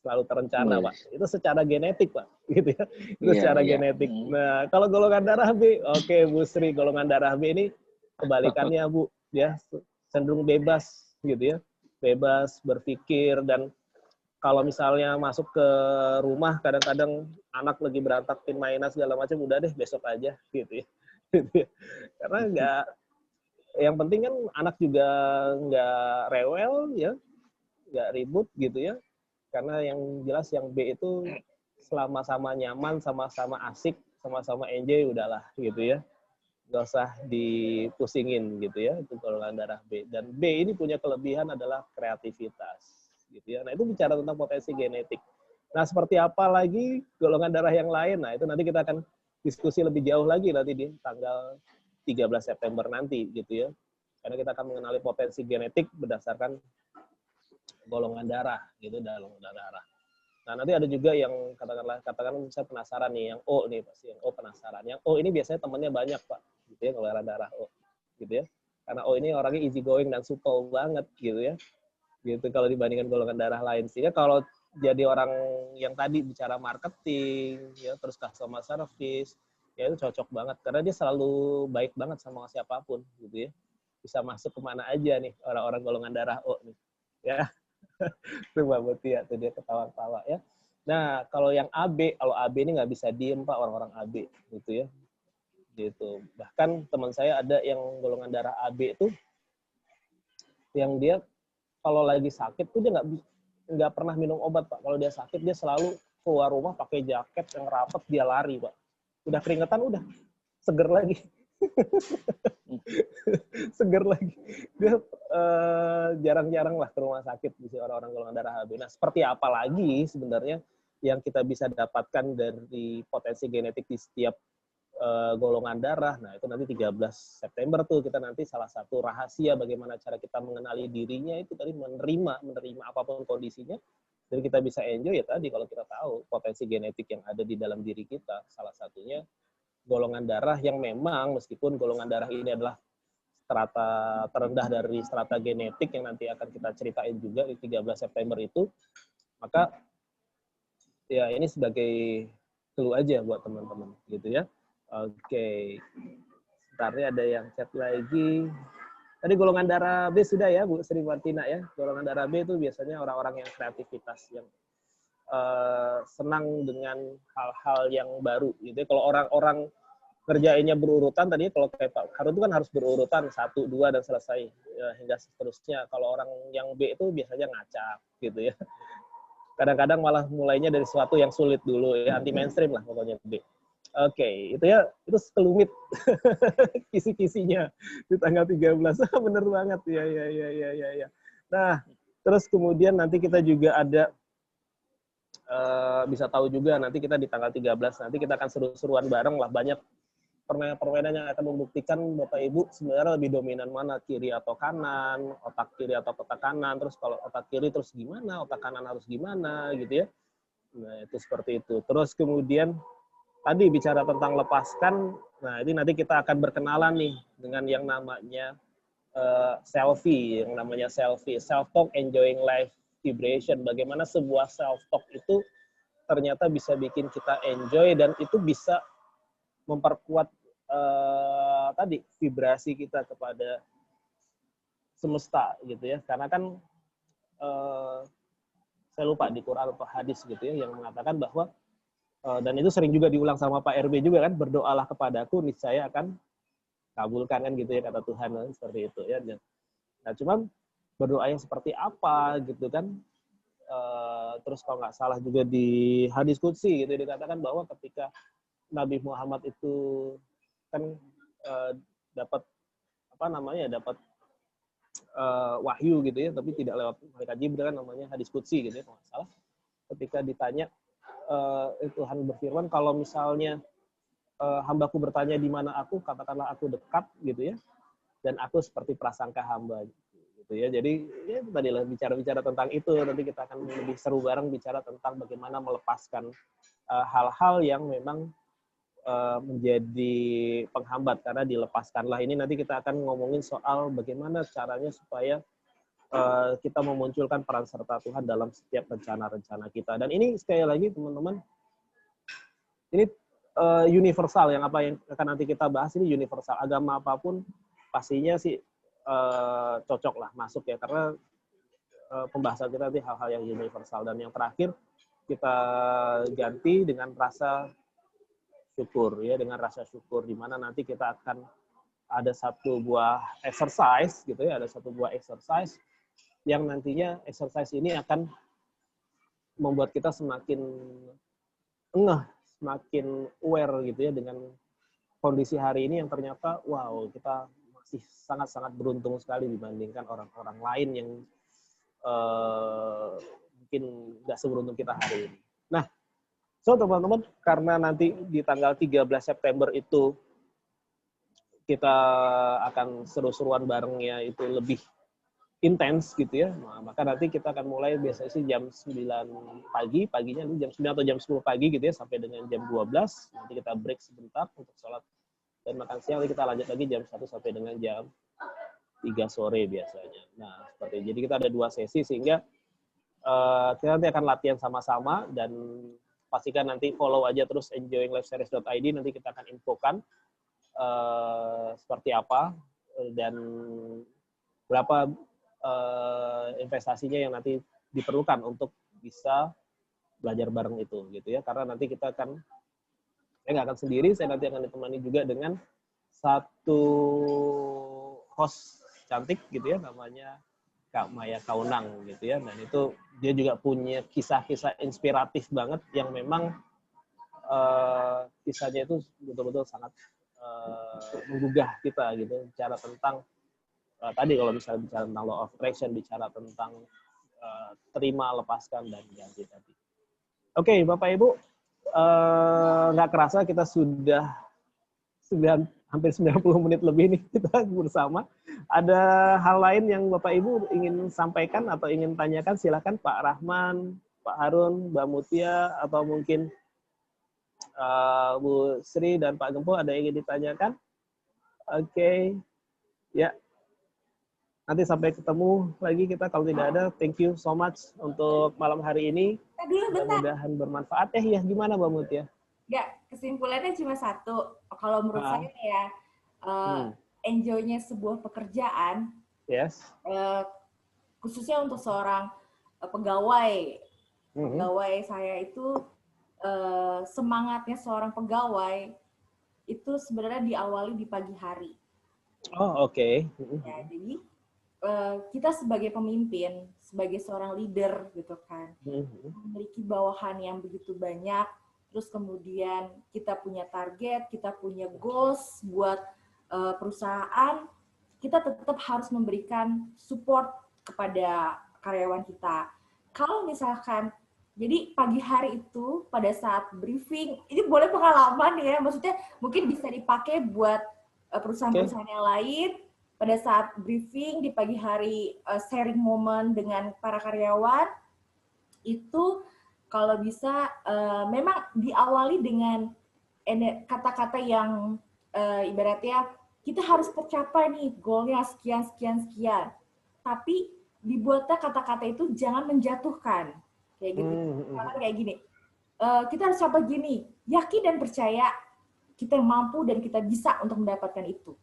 Selalu terencana, Pak. Itu secara genetik, Pak. Gitu ya. Itu secara genetik. Nah, kalau golongan darah B, oke, Bu Sri, golongan darah B ini kebalikannya, Bu. Ya, cenderung bebas, gitu ya. Bebas berpikir, dan kalau misalnya masuk ke rumah, kadang-kadang anak lagi berantakin mainan segala macam, udah deh besok aja, gitu ya. Karena yang penting kan anak juga nggak rewel, ya, nggak ribut, gitu ya. Karena yang jelas yang B itu sama-sama nyaman, sama-sama asik, sama-sama enjoy, udahlah, gitu ya. Nggak usah dipusingin, gitu ya, itu golongan darah B. Dan B ini punya kelebihan adalah kreativitas, gitu ya. Nah, itu bicara tentang potensi genetik. Nah, seperti apa lagi golongan darah yang lain? Nah, itu nanti kita akan diskusi lebih jauh lagi nanti di tanggal 13 September nanti, gitu ya. Karena kita akan mengenali potensi genetik berdasarkan golongan darah, gitu, golongan darah. Nah, nanti ada juga yang katakanlah saya penasaran nih, yang O nih, pasti yang O penasaran. Yang O ini biasanya temannya banyak, Pak, gitu ya, golongan darah O, gitu ya. Karena O ini orangnya easy going dan supel banget, gitu ya. Gitu kalau dibandingkan golongan darah lain. Sehingga kalau jadi orang yang tadi bicara marketing, ya, terus customer service, ya itu cocok banget karena dia selalu baik banget sama siapapun, gitu ya. Bisa masuk kemana aja nih orang-orang golongan darah O nih, ya. Tuh Mbak Mutia, tuh dia ketawa-tawa ya. Nah, kalau yang AB, kalau AB ini nggak bisa diem, Pak, orang-orang AB, gitu ya. Gitu. Bahkan teman saya ada yang golongan darah AB itu, yang dia kalau lagi sakit tuh dia nggak pernah minum obat, Pak. Kalau dia sakit, dia selalu keluar rumah pakai jaket yang rapat, dia lari, Pak. Udah keringetan, udah seger lagi. Seger lagi. Dia jarang-jarang lah ke rumah sakit di orang-orang golongan darah AB. Nah, seperti apa lagi sebenarnya yang kita bisa dapatkan dari potensi genetik di setiap golongan darah? Nah, itu nanti 13 September tuh kita nanti salah satu rahasia bagaimana cara kita mengenali dirinya itu tadi menerima apapun kondisinya. Dan kita bisa enjoy ya tadi kalau kita tahu potensi genetik yang ada di dalam diri kita. Salah satunya golongan darah yang memang meskipun golongan darah ini adalah strata terendah dari strata genetik yang nanti akan kita ceritain juga di 13 September itu, maka ya ini sebagai clue aja buat teman-teman gitu ya. Oke. Sebentar ada yang chat lagi. Tadi golongan darah B sudah ya Bu Sri Martina ya. Golongan darah B itu biasanya orang-orang yang kreativitas, yang senang dengan hal-hal yang baru gitu ya. Kalau orang-orang kerjainnya berurutan tadi, kalau kayak Pak Harun itu kan harus berurutan 1, 2 dan selesai ya, hingga seterusnya. Kalau orang yang B itu biasanya ngacak gitu ya. Kadang-kadang malah mulainya dari sesuatu yang sulit dulu ya, anti mainstream lah pokoknya B. Oke, itu ya, itu sekelumit kisi-kisinya di tanggal 13. Bener banget ya. Nah, terus kemudian nanti kita juga ada bisa tahu juga nanti kita di tanggal 13 nanti kita akan seru-seruan bareng lah, banyak permainan yang akan membuktikan Bapak Ibu sebenarnya lebih dominan mana, kiri atau kanan, otak kiri atau otak kanan, terus kalau otak kiri terus gimana, otak kanan harus gimana gitu ya. Nah, itu seperti itu. Terus kemudian tadi bicara tentang lepaskan, nah ini nanti kita akan berkenalan nih dengan yang namanya selfie, self-talk, enjoying life vibration. Bagaimana sebuah self-talk itu ternyata bisa bikin kita enjoy dan itu bisa memperkuat tadi vibrasi kita kepada semesta gitu ya. Karena kan saya lupa di Quran atau hadis gitu ya yang mengatakan bahwa dan itu sering juga diulang sama Pak RB juga kan, berdoalah kepadaku niscaya akan kabulkan kan gitu ya kata Tuhan, seperti itu ya. Nah, cuman berdoa yang seperti apa gitu kan? Terus kalau nggak salah juga di hadis qudsi gitu dikatakan bahwa ketika Nabi Muhammad itu kan dapat dapat wahyu gitu ya, tapi tidak lewat malaikat Jibril kan, namanya hadis qudsi gitu ya kalau nggak salah. Ketika ditanya Tuhan berfirman, kalau misalnya hambaku bertanya di mana aku, katakanlah aku dekat gitu ya, dan aku seperti prasangka hamba gitu ya. Jadi ya tadi lah bicara tentang itu, nanti kita akan lebih seru bareng bicara tentang bagaimana melepaskan hal-hal yang memang menjadi penghambat karena dilepaskanlah. Ini nanti kita akan ngomongin soal bagaimana caranya supaya kita memunculkan peran serta Tuhan dalam setiap rencana-rencana kita. Dan ini sekali lagi teman-teman, ini universal, yang apa yang akan nanti kita bahas ini universal. Agama apapun pastinya sih cocok lah masuk ya, karena pembahasan kita nanti hal-hal yang universal. Dan yang terakhir kita ganti dengan rasa syukur ya, dengan rasa syukur, di mana nanti kita akan ada satu buah exercise gitu ya, ada satu buah exercise yang nantinya exercise ini akan membuat kita semakin ngeh, semakin aware gitu ya dengan kondisi hari ini yang ternyata wow, kita masih sangat-sangat beruntung sekali dibandingkan orang-orang lain yang mungkin nggak seberuntung kita hari ini. Nah, so teman-teman, karena nanti di tanggal 13 September itu kita akan seru-seruan barengnya itu lebih intens gitu ya, nah, maka nanti kita akan mulai biasanya sih jam 9 pagi, paginya jam 9 atau jam 10 pagi gitu ya, sampai dengan jam 12, nanti kita break sebentar untuk sholat dan makan siang, nanti kita lanjut lagi jam 1 sampai dengan jam 3 sore biasanya. Nah, seperti itu. Jadi kita ada 2 sesi sehingga kita nanti akan latihan sama-sama, dan pastikan nanti follow aja terus enjoyinglifeseries.id, nanti kita akan infokan seperti apa dan berapa investasinya yang nanti diperlukan untuk bisa belajar bareng itu gitu ya, karena nanti kita akan, saya nggak akan sendiri, saya nanti akan ditemani juga dengan satu host cantik gitu ya, namanya Kak Maya Kaunang gitu ya, dan itu dia juga punya kisah-kisah inspiratif banget yang memang kisahnya itu betul-betul sangat menggugah kita gitu, bicara tentang tadi kalau misalnya bicara tentang law of attraction, bicara tentang terima, lepaskan, dan ganti tadi. Oke, Bapak Ibu, nggak kerasa kita sudah hampir 90 menit lebih nih kita bersama. Ada hal lain yang Bapak Ibu ingin sampaikan atau ingin tanyakan, silakan Pak Rahman, Pak Harun, Mbak Mutia, atau mungkin Bu Sri dan Pak Gempo, ada yang ingin ditanyakan? Oke, ya. Nanti sampai ketemu lagi kita, kalau tidak ada, thank you so much untuk malam hari ini. Mudah-mudahan bermanfaat. Ya, gimana Mbak Mutia? Ya, kesimpulannya cuma satu. Kalau menurut saya ya, enjoy-nya sebuah pekerjaan, yes, khususnya untuk seorang pegawai, pegawai saya itu semangatnya seorang pegawai itu sebenarnya diawali di pagi hari. Oh, oke. Ya, jadi kita sebagai pemimpin, sebagai seorang leader gitu kan, memiliki bawahan yang begitu banyak, terus kemudian kita punya target, kita punya goals buat perusahaan, kita tetap harus memberikan support kepada karyawan kita. Kalau misalkan, jadi pagi hari itu pada saat briefing, ini boleh pengalaman ya, maksudnya mungkin bisa dipakai buat perusahaan-perusahaan yang lain. Pada saat briefing di pagi hari, sharing moment dengan para karyawan, itu kalau bisa memang diawali dengan kata-kata yang ibaratnya kita harus tercapai nih goalnya sekian. Tapi dibuatnya kata-kata itu jangan menjatuhkan kayak gitu. Karena kayak gini, kita harus capai gini, yakin dan percaya kita mampu dan kita bisa untuk mendapatkan itu.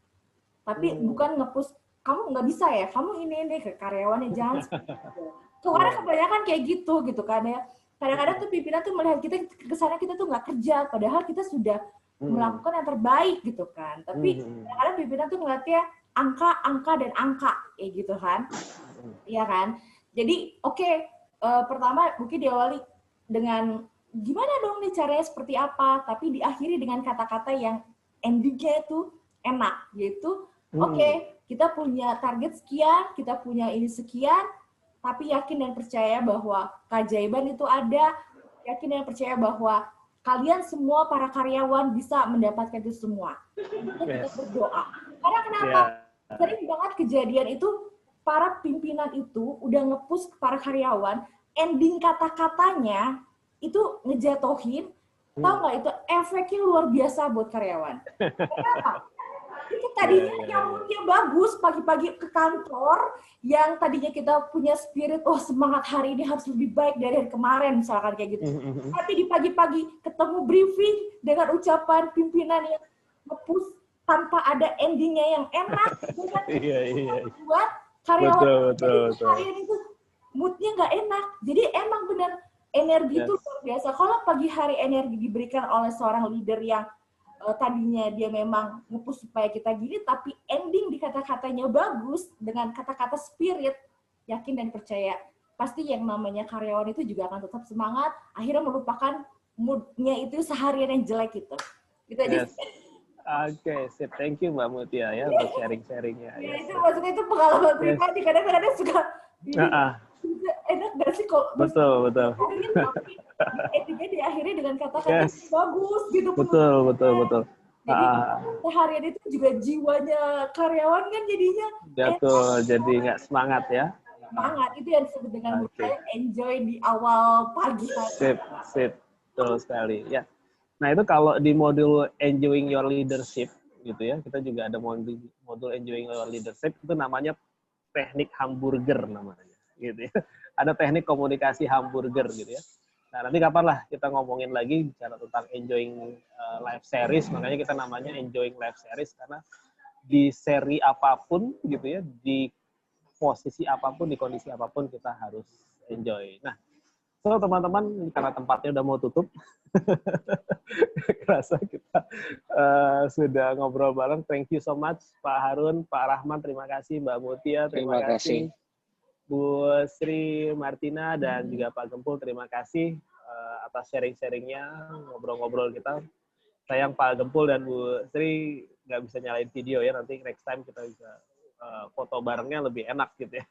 Tapi bukan nge-push, kamu nggak bisa ya, kamu ini ke karyawannya, jangan seperti itu. Karena kebanyakan kayak gitu kan ya. Kadang-kadang tuh pimpinan tuh melihat kita kesana, kita tuh nggak kerja, padahal kita sudah melakukan yang terbaik gitu kan. Tapi kadang-kadang pimpinan tuh ngeliatnya angka dan angka kayak gitu kan. Iya kan? Jadi pertama mungkin diawali dengan gimana dong nih caranya seperti apa, tapi diakhiri dengan kata-kata yang endingnya itu enak, yaitu kita punya target sekian, kita punya ini sekian, tapi yakin dan percaya bahwa keajaiban itu ada, yakin dan percaya bahwa kalian semua para karyawan bisa mendapatkan itu semua. Kita berdoa. Karena kenapa? Sering banget kejadian itu para pimpinan itu udah nge-push para karyawan, ending kata-katanya itu ngejatohin, tahu nggak itu efeknya luar biasa buat karyawan. Kenapa? Itu tadinya yang moodnya bagus pagi-pagi ke kantor, yang tadinya kita punya spirit, semangat hari ini harus lebih baik dari hari kemarin, misalkan kayak gitu. Tapi di pagi-pagi ketemu briefing dengan ucapan pimpinan yang nge-push tanpa ada endingnya yang enak, buat karyawan harian itu moodnya nggak enak. Jadi emang benar energi itu luar biasa. Kalau pagi hari energi diberikan oleh seorang leader yang tadinya dia memang nge-push supaya kita gini, tapi ending di kata-katanya bagus dengan kata-kata spirit, yakin dan percaya pasti yang namanya karyawan itu juga akan tetap semangat, akhirnya melupakan moodnya itu seharian yang jelek itu. Gitu aja. Oke, sip. Thank you Mbak Mutia ya untuk sharing-sharingnya. Ya, itu maksudnya itu pengalaman pribadi. Kadang-kadang suka enak gak sih kok? Betul. Tapi endingnya diakhiri dengan kata-kata bagus gitu. Betul. Jadi seharian itu juga jiwanya karyawan kan jadinya jadi nggak semangat ya. Semangat, itu yang disebut dengan enjoy di awal pagi hari. Sip. Betul sekali. Ya. Nah, itu kalau di modul Enjoying Your Leadership gitu ya, kita juga ada modul Enjoying Your Leadership, itu namanya teknik hamburger namanya gitu ya. Ada teknik komunikasi hamburger gitu ya. Nah, nanti kapan lah kita ngomongin lagi bicara tentang Enjoying Life Series, makanya kita namanya Enjoying Life Series, karena di seri apapun gitu ya, di posisi apapun, di kondisi apapun kita harus enjoy. Nah, so teman-teman, karena tempatnya udah mau tutup, kerasa kita sudah ngobrol bareng. Thank you so much Pak Harun, Pak Rahman, terima kasih, Mbak Mutia, terima kasih. Bu Sri Martina dan juga Pak Gempul, terima kasih atas sharing-sharingnya, ngobrol-ngobrol kita. Sayang Pak Gempul dan Bu Sri nggak bisa nyalain video ya, nanti next time kita bisa foto barengnya lebih enak gitu ya.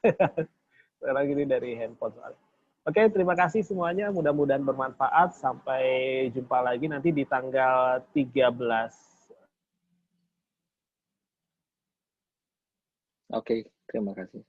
Sekarang ini dari handphone soalnya. Oke, terima kasih semuanya, mudah-mudahan bermanfaat. Sampai jumpa lagi nanti di tanggal 13. Oke, terima kasih.